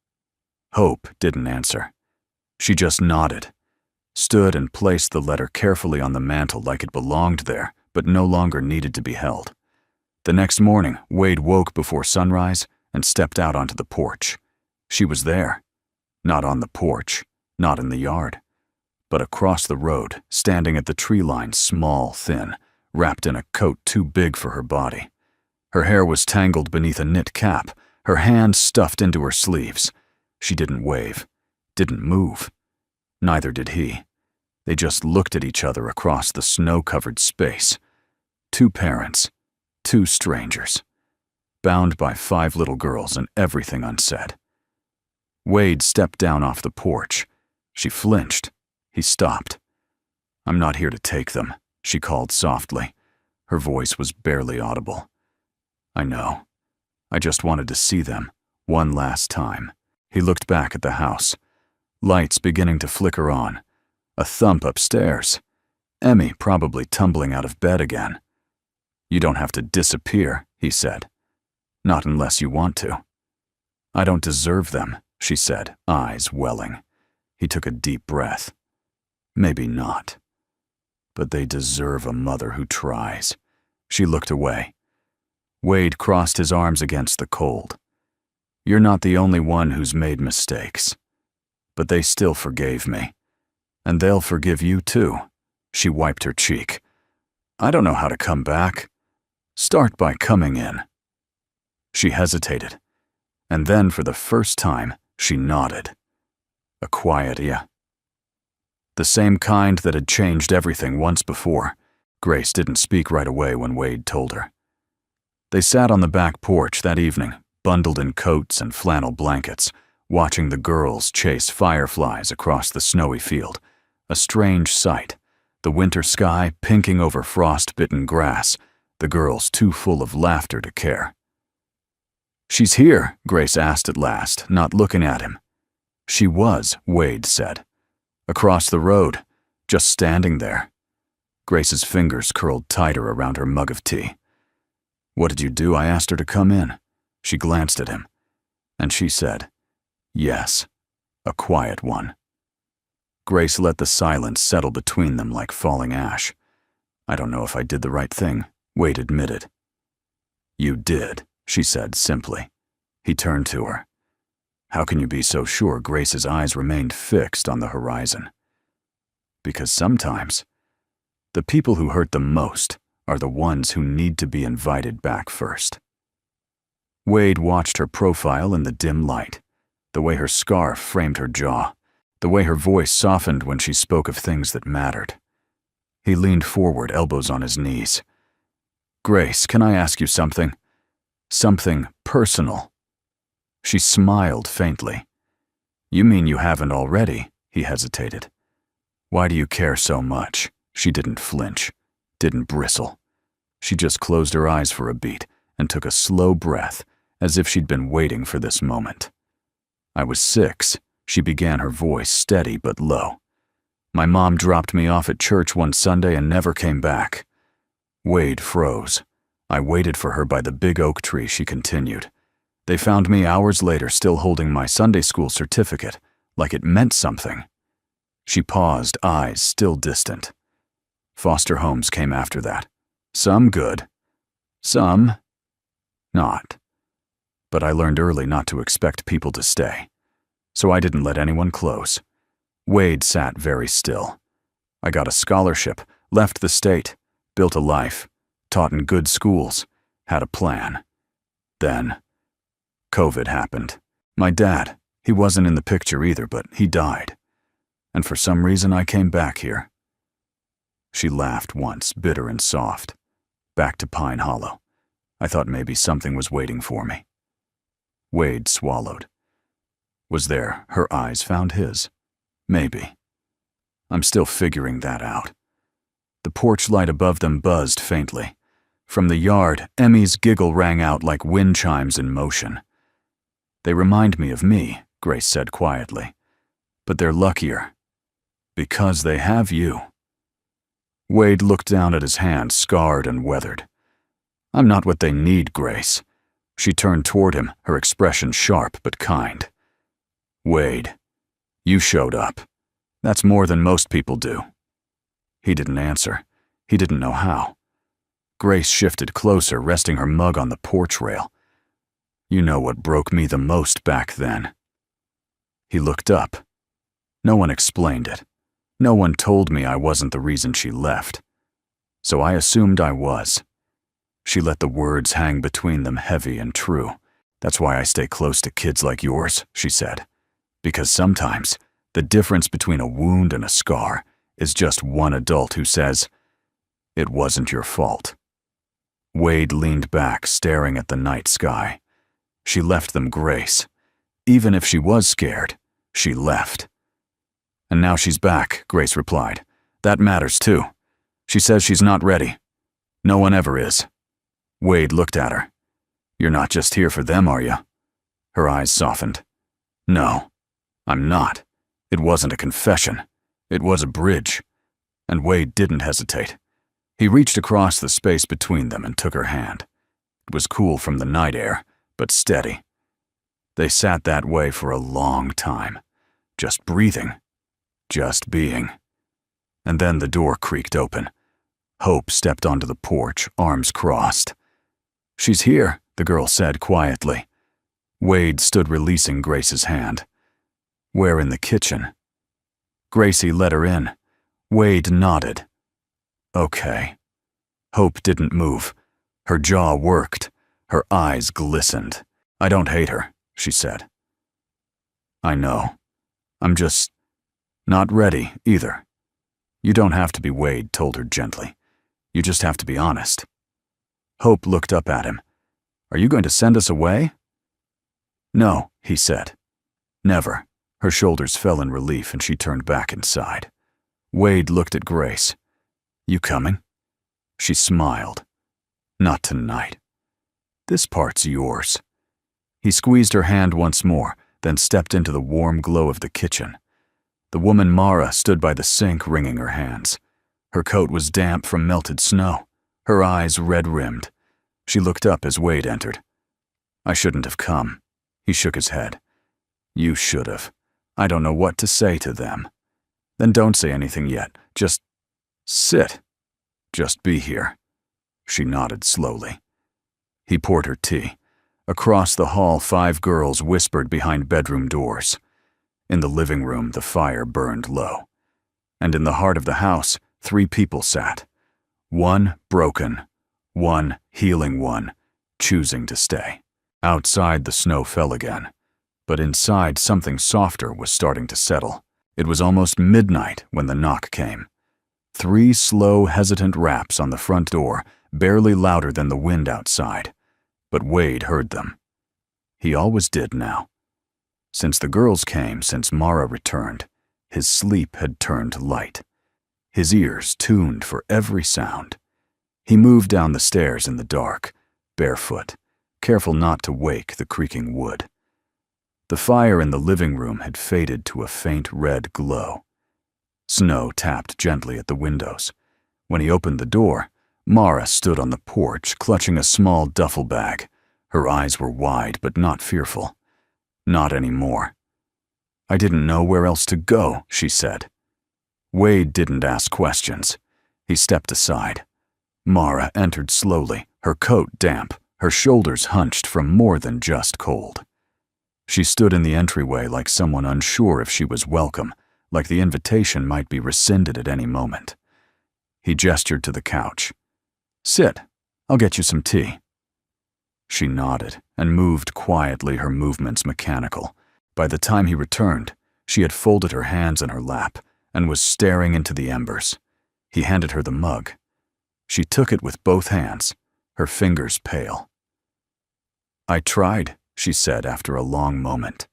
Hope didn't answer. She just nodded, stood and placed the letter carefully on the mantel like it belonged there, but no longer needed to be held. The next morning, Wade woke before sunrise and stepped out onto the porch. She was there. Not on the porch, not in the yard, but across the road, standing at the tree line, small, thin, wrapped in a coat too big for her body. Her hair was tangled beneath a knit cap, her hands stuffed into her sleeves. She didn't wave, didn't move. Neither did he. They just looked at each other across the snow-covered space. Two parents, two strangers, bound by 5 little girls and everything unsaid. Wade stepped down off the porch. She flinched. He stopped. "I'm not here to take them," she called softly. Her voice was barely audible. "I know. I just wanted to see them, one last time." He looked back at the house. Lights beginning to flicker on. A thump upstairs. Emmy probably tumbling out of bed again. "You don't have to disappear," he said. "Not unless you want to." "I don't deserve them," she said, eyes welling. He took a deep breath. "Maybe not. But they deserve a mother who tries." She looked away. Wade crossed his arms against the cold. "You're not the only one who's made mistakes. But they still forgave me. And they'll forgive you too." She wiped her cheek. "I don't know how to come back. Start by coming in." She hesitated. And then for the first time, she nodded. A quiet yeah. The same kind that had changed everything once before. Grace didn't speak right away when Wade told her. They sat on the back porch that evening, bundled in coats and flannel blankets, watching the girls chase fireflies across the snowy field. A strange sight, the winter sky pinking over frost-bitten grass, the girls too full of laughter to care. "She's here," Grace asked at last, not looking at him. "She was," Wade said. "Across the road. just standing there. Grace's fingers curled tighter around her mug of tea. "What did you do?" I asked her to come in. She glanced at him, and she said, "Yes, a quiet one." Grace let the silence settle between them like falling ash. "I don't know if I did the right thing," Wade admitted. "You did," she said simply. He turned to her. "How can you be so sure?" Grace's eyes remained fixed on the horizon. "Because sometimes, the people who hurt the most are the ones who need to be invited back first." Wade watched her profile in the dim light, the way her scarf framed her jaw, the way her voice softened when she spoke of things that mattered. He leaned forward, elbows on his knees. "Grace, can I ask you something? Something personal?" She smiled faintly. "You mean you haven't already?" He hesitated. "Why do you care so much?" She didn't flinch, didn't bristle. She just closed her eyes for a beat and took a slow breath, as if she'd been waiting for this moment. "I was 6, she began, her voice steady but low. "My mom dropped me off at church one Sunday and never came back." Wade froze. "I waited for her by the big oak tree," she continued. "They found me hours later still holding my Sunday school certificate, like it meant something." She paused, eyes still distant. "Foster homes came after that. Some good, some not. But I learned early not to expect people to stay, so I didn't let anyone close." Wade sat very still. "I got a scholarship, left the state, built a life, taught in good schools, had a plan. Then COVID happened. My dad, he wasn't in the picture either, but he died. And for some reason I came back here." She laughed once, bitter and soft. "Back to Pine Hollow. I thought maybe something was waiting for me." Wade swallowed. Was there? Her eyes found his. "Maybe. I'm still figuring that out." The porch light above them buzzed faintly. From the yard, Emmy's giggle rang out like wind chimes in motion. "They remind me of me," Grace said quietly. "But they're luckier. Because they have you." Wade looked down at his hand, scarred and weathered. "I'm not what they need, Grace." She turned toward him, her expression sharp but kind. "Wade, you showed up. That's more than most people do." He didn't answer. He didn't know how. Grace shifted closer, resting her mug on the porch rail. "You know what broke me the most back then." He looked up. No one explained it. No one told me I wasn't the reason she left. So I assumed I was. She let the words hang between them, heavy and true. "That's why I stay close to kids like yours," she said. "Because sometimes the difference between a wound and a scar is just one adult who says, 'It wasn't your fault.'" Wade leaned back, staring at the night sky. She left them, Grace. Even if she was scared, she left. "And now she's back," Grace replied. "That matters too. She says she's not ready. No one ever is." Wade looked at her. "You're not just here for them, are you?" Her eyes softened. "No, I'm not. It wasn't a confession. It was a bridge." And Wade didn't hesitate. He reached across the space between them and took her hand. It was cool from the night air, but steady. They sat that way for a long time, just breathing, just being. And then the door creaked open. Hope stepped onto the porch, arms crossed. "She's here," the girl said quietly. Wade stood releasing Grace's hand. "We're in the kitchen." Gracie let her in. Wade nodded. "Okay." Hope didn't move. Her jaw worked. Her eyes glistened. "I don't hate her," she said. "I know. I'm just not ready either." "You don't have to be," Wade told her gently. "You just have to be honest." Hope looked up at him. "Are you going to send us away?" "No," he said. "Never." Her shoulders fell in relief and she turned back inside. Wade looked at Grace. "You coming?" She smiled. "Not tonight. This part's yours." He squeezed her hand once more, then stepped into the warm glow of the kitchen. The woman Mara stood by the sink wringing her hands. Her coat was damp from melted snow, her eyes red-rimmed. She looked up as Wade entered. "I shouldn't have come." He shook his head. "You should have. I don't know what to say to them." "Then don't say anything yet. Just sit. Just be here." She nodded slowly. He poured her tea. Across the hall, 5 girls whispered behind bedroom doors. In the living room, the fire burned low. And in the heart of the house, 3 people sat. One broken, one healing, one choosing to stay. Outside, the snow fell again. But inside, something softer was starting to settle. It was almost midnight when the knock came. 3 slow, hesitant raps on the front door, barely louder than the wind outside. But Wade heard them. He always did now. Since the girls came, since Mara returned, his sleep had turned light. His ears tuned for every sound. He moved down the stairs in the dark, barefoot, careful not to wake the creaking wood. The fire in the living room had faded to a faint red glow. Snow tapped gently at the windows. When he opened the door, Mara stood on the porch, clutching a small duffel bag. Her eyes were wide, but not fearful. Not anymore. "I didn't know where else to go," she said. Wade didn't ask questions. He stepped aside. Mara entered slowly, her coat damp, her shoulders hunched from more than just cold. She stood in the entryway like someone unsure if she was welcome, like the invitation might be rescinded at any moment. He gestured to the couch. "Sit. I'll get you some tea." She nodded and moved quietly, her movements mechanical. By the time he returned, she had folded her hands in her lap and was staring into the embers. He handed her the mug. She took it with both hands, her fingers pale. "I tried," she said after a long moment.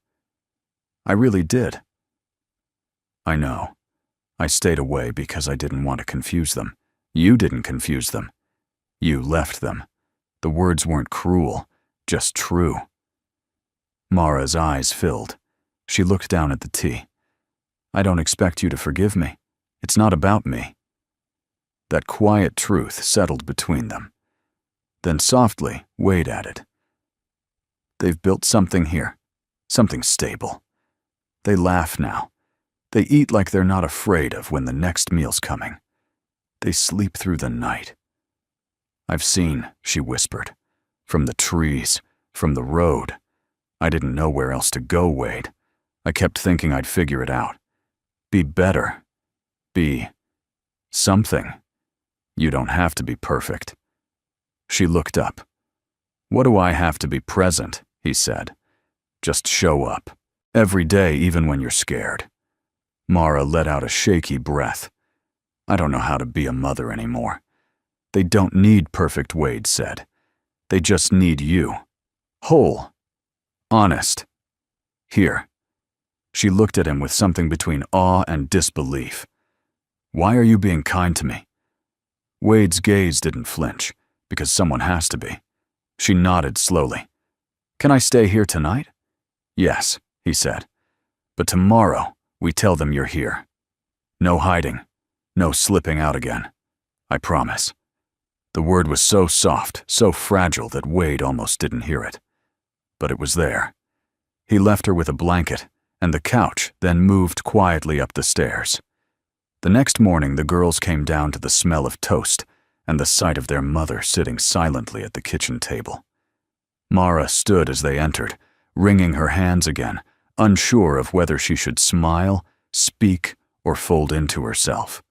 "I really did." "I know. I stayed away because I didn't want to confuse them. You didn't confuse them. You left them. The words weren't cruel, just true." Mara's eyes filled. She looked down at the tea. "I don't expect you to forgive me. It's not about me." That quiet truth settled between them. Then softly, Wade added, "They've built something here, something stable. They laugh now. They eat like they're not afraid of when the next meal's coming. They sleep through the night." "I've seen," she whispered, "from the trees, from the road. I didn't know where else to go, Wade. I kept thinking I'd figure it out. Be better. Be something. You don't have to be perfect." She looked up. "What do I have to be present?" he said. "Just show up. Every day, even when you're scared." Mara let out a shaky breath. "I don't know how to be a mother anymore." "They don't need perfect," Wade said. "They just need you. Whole. Honest. Here." She looked at him with something between awe and disbelief. "Why are you being kind to me?" Wade's gaze didn't flinch, because someone has to be. She nodded slowly. "Can I stay here tonight?" "Yes," he said. "But tomorrow, we tell them you're here. No hiding. No slipping out again. I promise." The word was so soft, so fragile that Wade almost didn't hear it. But it was there. He left her with a blanket and the couch, then moved quietly up the stairs. The next morning, the girls came down to the smell of toast and the sight of their mother sitting silently at the kitchen table. Mara stood as they entered, wringing her hands again, unsure of whether she should smile, speak, or fold into herself.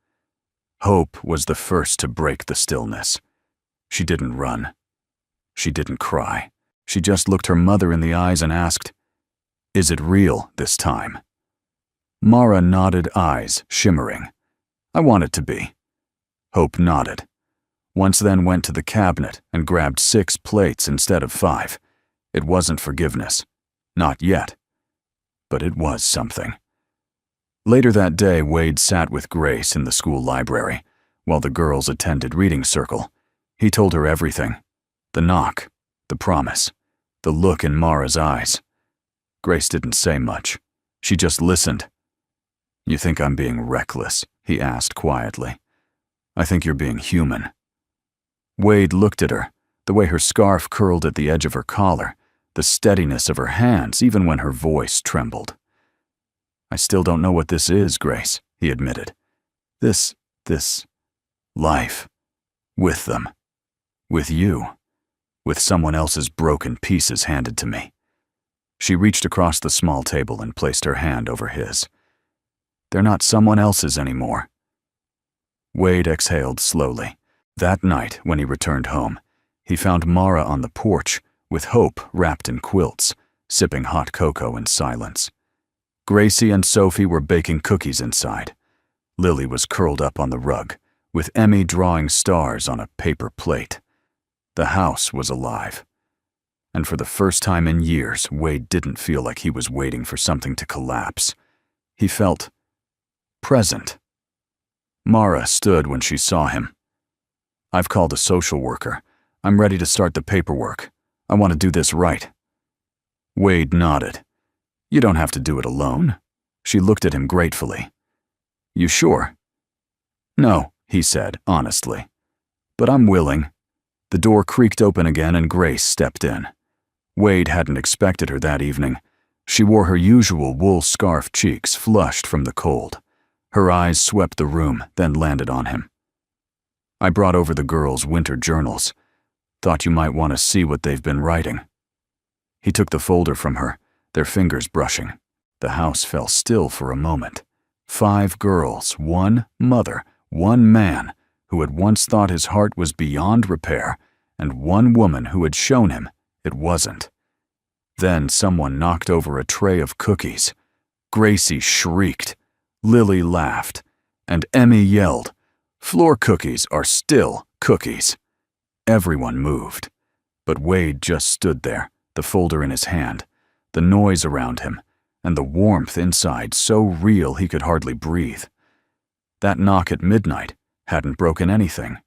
Hope was the first to break the stillness. She didn't run. She didn't cry. She just looked her mother in the eyes and asked, "Is it real this time?" Mara nodded, eyes shimmering. "I want it to be." Hope nodded. Once then went to the cabinet and grabbed 6 plates instead of 5. It wasn't forgiveness. Not yet. But it was something. Later that day, Wade sat with Grace in the school library, while the girls attended reading circle. He told her everything. The knock, the promise, the look in Mara's eyes. Grace didn't say much. She just listened. You think I'm being reckless? He asked quietly. I think you're being human. Wade looked at her, the way her scarf curled at the edge of her collar, the steadiness of her hands even when her voice trembled. I still don't know what this is, Grace, he admitted. This life. With them. With you. With someone else's broken pieces handed to me. She reached across the small table and placed her hand over his. They're not someone else's anymore. Wade exhaled slowly. That night, when he returned home, he found Mara on the porch, with Hope wrapped in quilts, sipping hot cocoa in silence. Gracie and Sophie were baking cookies inside. Lily was curled up on the rug, with Emmy drawing stars on a paper plate. The house was alive. And for the first time in years, Wade didn't feel like he was waiting for something to collapse. He felt present. Mara stood when she saw him. I've called a social worker. I'm ready to start the paperwork. I want to do this right. Wade nodded. You don't have to do it alone. She looked at him gratefully. You sure? No, he said, honestly. But I'm willing. The door creaked open again and Grace stepped in. Wade hadn't expected her that evening. She wore her usual wool scarf, cheeks flushed from the cold. Her eyes swept the room, then landed on him. I brought over the girls' winter journals. Thought you might want to see what they've been writing. He took the folder from her, their fingers brushing. The house fell still for a moment. 5 girls, 1 mother, 1 man who had once thought his heart was beyond repair, and 1 woman who had shown him it wasn't. Then someone knocked over a tray of cookies. Gracie shrieked. Lily laughed. And Emmy yelled, "Floor cookies are still cookies." Everyone moved. But Wade just stood there, the folder in his hand, the noise around him, and the warmth inside so real he could hardly breathe. That knock at midnight hadn't broken anything.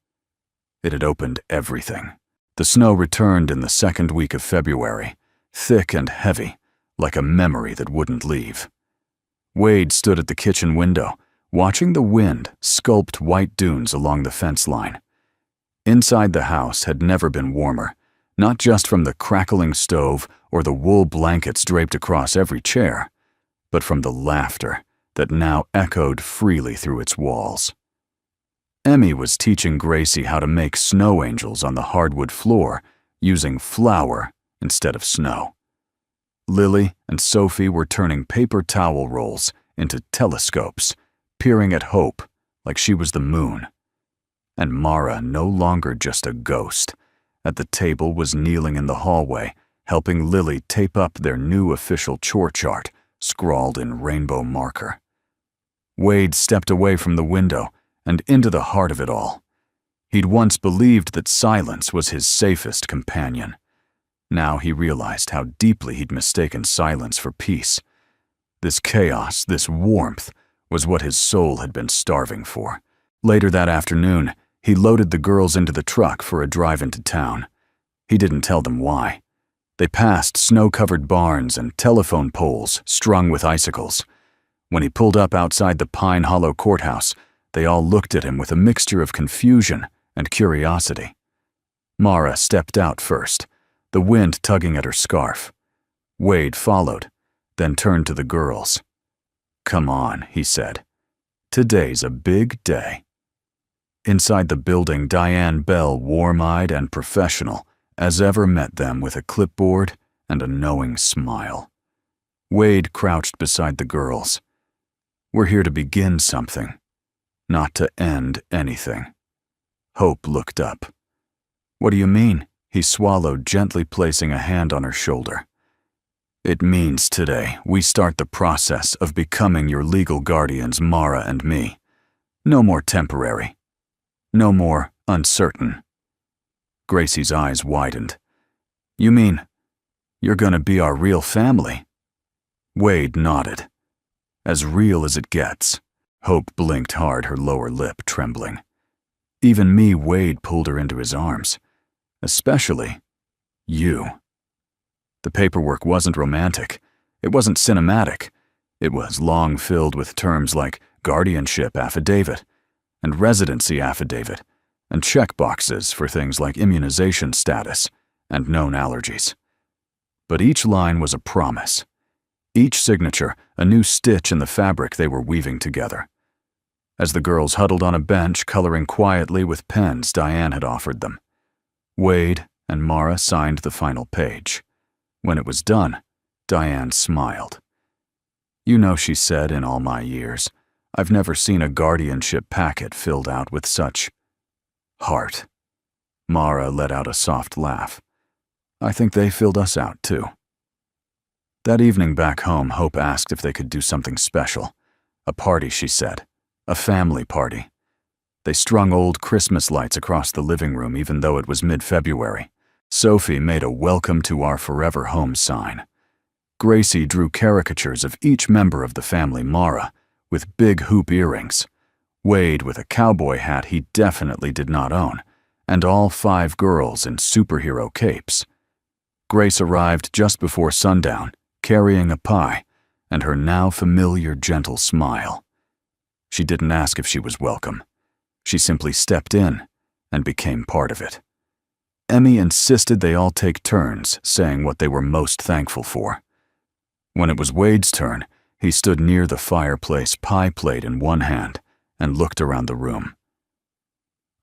It had opened everything. The snow returned in the second week of February, thick and heavy, like a memory that wouldn't leave. Wade stood at the kitchen window, watching the wind sculpt white dunes along the fence line. Inside the house had never been warmer, not just from the crackling stove or the wool blankets draped across every chair, but from the laughter that now echoed freely through its walls. Emmy was teaching Gracie how to make snow angels on the hardwood floor using flour instead of snow. Lily and Sophie were turning paper towel rolls into telescopes, peering at Hope like she was the moon. And Mara, no longer just a ghost, at the table was kneeling in the hallway, helping Lily tape up their new official chore chart, scrawled in rainbow marker. Wade stepped away from the window and into the heart of it all. He'd once believed that silence was his safest companion. Now he realized how deeply he'd mistaken silence for peace. This chaos, this warmth, was what his soul had been starving for. Later that afternoon, he loaded the girls into the truck for a drive into town. He didn't tell them why. They passed snow-covered barns and telephone poles strung with icicles. When he pulled up outside the Pine Hollow courthouse, they all looked at him with a mixture of confusion and curiosity. Mara stepped out first, the wind tugging at her scarf. Wade followed, then turned to the girls. "Come on," he said. "Today's a big day." Inside the building, Diane Bell, warm-eyed and professional, as ever met them with a clipboard and a knowing smile. Wade crouched beside the girls. "We're here to begin something, not to end anything." Hope looked up. "What do you mean?" He swallowed, gently placing a hand on her shoulder. "It means today we start the process of becoming your legal guardians, Mara and me. No more temporary. No more uncertain." Gracie's eyes widened. "You mean you're gonna be our real family?" Wade nodded. "As real as it gets." Hope blinked hard, her lower lip trembling. Even me, Wade pulled her into his arms. "Especially you." The paperwork wasn't romantic. It wasn't cinematic. It was long filled with terms like guardianship affidavit and residency affidavit and checkboxes for things like immunization status and known allergies. But each line was a promise. Each signature, a new stitch in the fabric they were weaving together. As the girls huddled on a bench coloring quietly with pens Diane had offered them, Wade and Mara signed the final page. When it was done, Diane smiled. "You know," she said, "in all my years, I've never seen a guardianship packet filled out with such heart." Mara let out a soft laugh. "I think they filled us out, too." That evening back home, Hope asked if they could do something special. A party, she said. A family party. They strung old Christmas lights across the living room even though it was mid-February. Sophie made a "Welcome to our forever home" sign. Gracie drew caricatures of each member of the family, Mara, with big hoop earrings, Wade with a cowboy hat he definitely did not own, and all 5 girls in superhero capes. Grace arrived just before sundown, carrying a pie and her now familiar gentle smile. She didn't ask if she was welcome. She simply stepped in and became part of it. Emmy insisted they all take turns saying what they were most thankful for. When it was Wade's turn, he stood near the fireplace, pie plate in one hand, and looked around the room.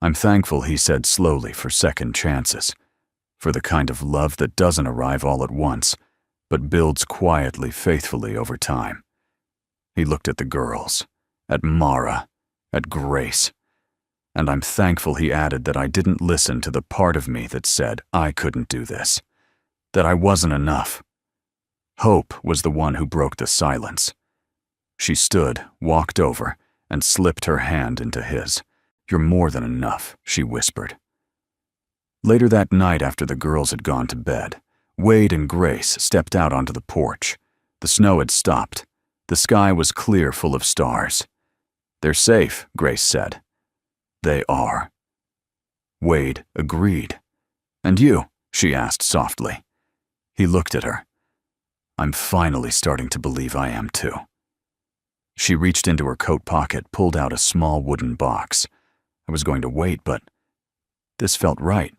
"I'm thankful," he said slowly, "for second chances, for the kind of love that doesn't arrive all at once, but builds quietly, faithfully over time." He looked at the girls, at Mara, at Grace. "And I'm thankful," he added, "that I didn't listen to the part of me that said I couldn't do this, that I wasn't enough." Hope was the one who broke the silence. She stood, walked over, and slipped her hand into his. "You're more than enough," she whispered. Later that night, after the girls had gone to bed, Wade and Grace stepped out onto the porch. The snow had stopped. The sky was clear, full of stars. "They're safe," Grace said. "They are." Wade agreed. "And you?" she asked softly. He looked at her. "I'm finally starting to believe I am too." She reached into her coat pocket, pulled out a small wooden box. I was going to wait, but this felt right.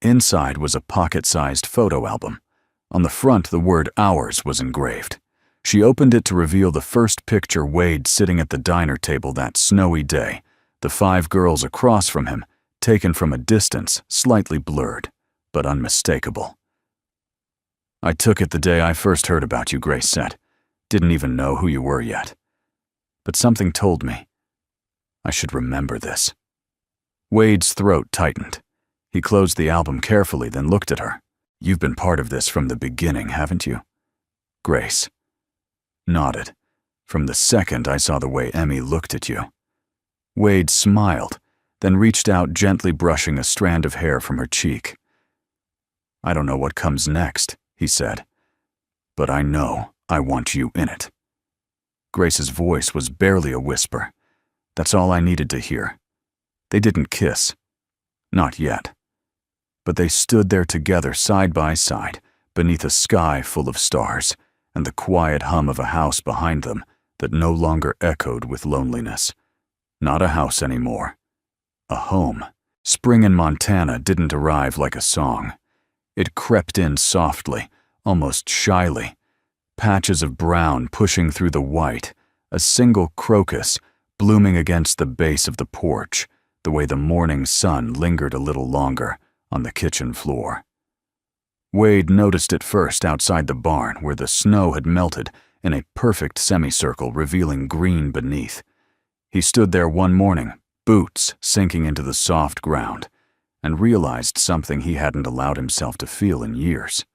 Inside was a pocket-sized photo album. On the front, the word "Ours" was engraved. She opened it to reveal the first picture: Wade sitting at the diner table that snowy day, the 5 girls across from him, taken from a distance, slightly blurred, but unmistakable. "I took it the day I first heard about you," Grace said. "Didn't even know who you were yet. But something told me I should remember this." Wade's throat tightened. He closed the album carefully, then looked at her. "You've been part of this from the beginning, haven't you?" Grace nodded. "From the second I saw the way Emmy looked at you." Wade smiled, then reached out, gently brushing a strand of hair from her cheek. "I don't know what comes next," he said, "but I know I want you in it." Grace's voice was barely a whisper. That's all I needed to hear. They didn't kiss. Not yet. But they stood there together, side by side, beneath a sky full of stars, and the quiet hum of a house behind them that no longer echoed with loneliness. Not a house anymore. A home. Spring in Montana didn't arrive like a song. It crept in softly, almost shyly. Patches of brown pushing through the white, a single crocus blooming against the base of the porch, the way the morning sun lingered a little longer on the kitchen floor. Wade noticed it first outside the barn, where the snow had melted in a perfect semicircle, revealing green beneath. He stood there one morning, boots sinking into the soft ground, and realized something he hadn't allowed himself to feel in years.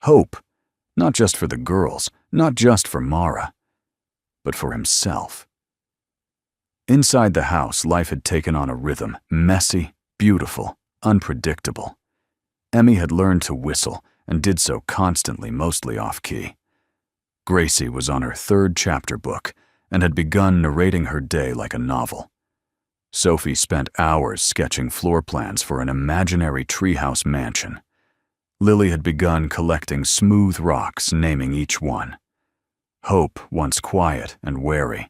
Hope, not just for the girls, not just for Mara, but for himself. Inside the house, life had taken on a rhythm, messy, beautiful, unpredictable. Emmy had learned to whistle, and did so constantly, mostly off-key. Gracie was on her 3rd chapter book, and had begun narrating her day like a novel. Sophie spent hours sketching floor plans for an imaginary treehouse mansion. Lily had begun collecting smooth rocks, naming each one. Hope, once quiet and wary,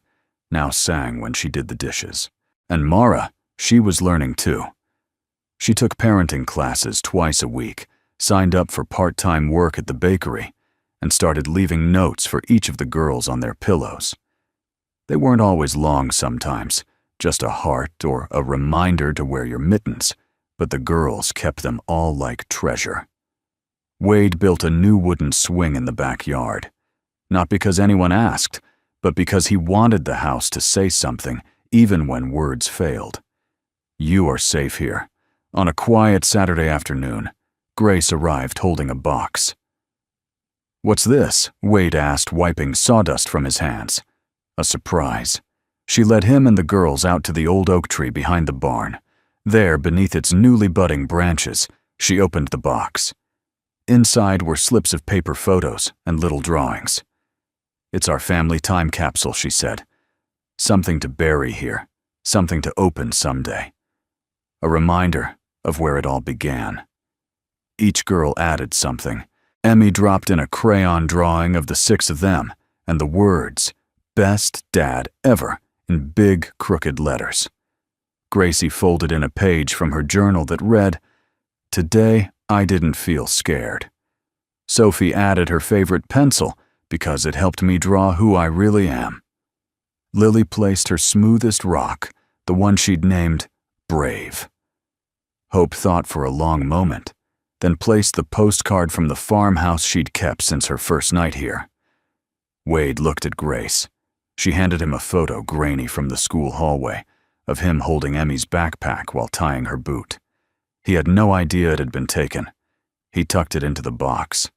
now sang when she did the dishes. And Mara, she was learning too. She took parenting classes twice a week, signed up for part-time work at the bakery, and started leaving notes for each of the girls on their pillows. They weren't always long sometimes, just a heart or a reminder to wear your mittens, but the girls kept them all like treasure. Wade built a new wooden swing in the backyard, not because anyone asked, but because he wanted the house to say something, even when words failed. You are safe here. On a quiet Saturday afternoon, Grace arrived holding a box. "What's this?" Wade asked, wiping sawdust from his hands. A surprise. She led him and the girls out to the old oak tree behind the barn. There, beneath its newly budding branches, she opened the box. Inside were slips of paper photos and little drawings. "It's our family time capsule," she said. "Something to bury here, something to open someday. A reminder of where it all began." Each girl added something. Emmy dropped in a crayon drawing of the 6 of them and the words, "Best Dad Ever," in big, crooked letters. Gracie folded in a page from her journal that read, "Today, I didn't feel scared." Sophie added her favorite pencil because it helped me draw who I really am. Lily placed her smoothest rock, the one she'd named Brave. Hope thought for a long moment, then placed the postcard from the farmhouse she'd kept since her first night here. Wade looked at Grace. She handed him a photo, grainy from the school hallway, of him holding Emmy's backpack while tying her boot. He had no idea it had been taken. He tucked it into the box.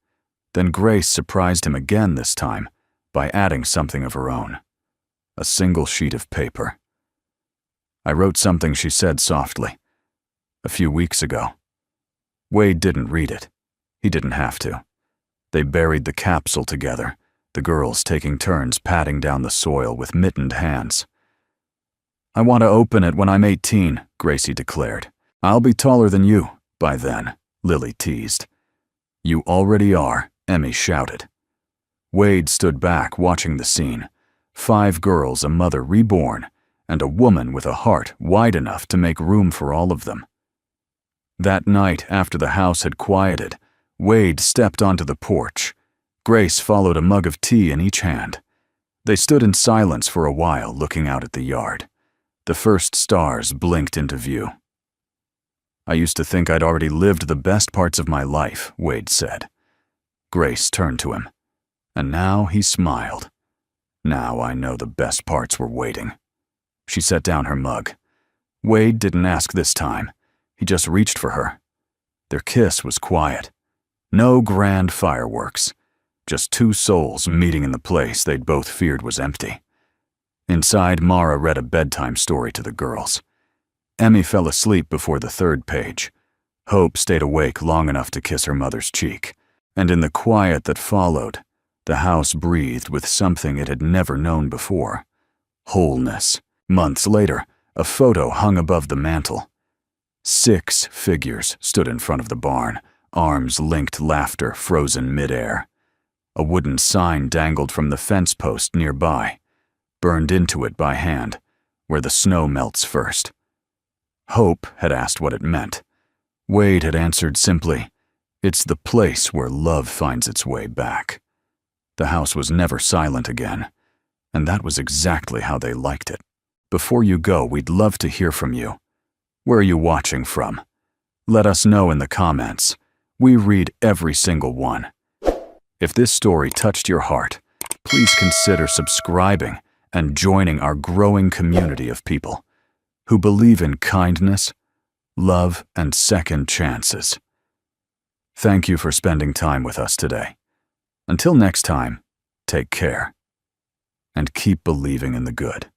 Then Grace surprised him again this time by adding something of her own. A single sheet of paper. "I wrote something," she said softly. "A few weeks ago." Wade didn't read it. He didn't have to. They buried the capsule together, the girls taking turns patting down the soil with mittened hands. "I want to open it when I'm 18, Gracie declared. "I'll be taller than you by then," Lily teased. "You already are," Emmy shouted. Wade stood back watching the scene. 5 girls, a mother reborn, and a woman with a heart wide enough to make room for all of them. That night, after the house had quieted, Wade stepped onto the porch. Grace followed, a mug of tea in each hand. They stood in silence for a while, looking out at the yard. The first stars blinked into view. "I used to think I'd already lived the best parts of my life," Wade said. Grace turned to him, and now he smiled. "Now I know the best parts were waiting." She set down her mug. Wade didn't ask this time. He just reached for her. Their kiss was quiet. No grand fireworks. Just 2 souls meeting in the place they'd both feared was empty. Inside, Mara read a bedtime story to the girls. Emmy fell asleep before the 3rd page. Hope stayed awake long enough to kiss her mother's cheek. And in the quiet that followed, the house breathed with something it had never known before. Wholeness. Months later, a photo hung above the mantel. 6 figures stood in front of the barn, arms linked, laughter frozen midair. A wooden sign dangled from the fence post nearby, burned into it by hand, where the snow melts first. Hope had asked what it meant. Wade had answered simply, "It's the place where love finds its way back." The house was never silent again, and that was exactly how they liked it. Before you go, we'd love to hear from you. Where are you watching from? Let us know in the comments. We read every single one. If this story touched your heart, please consider subscribing and joining our growing community of people who believe in kindness, love, and second chances. Thank you for spending time with us today. Until next time, take care and keep believing in the good.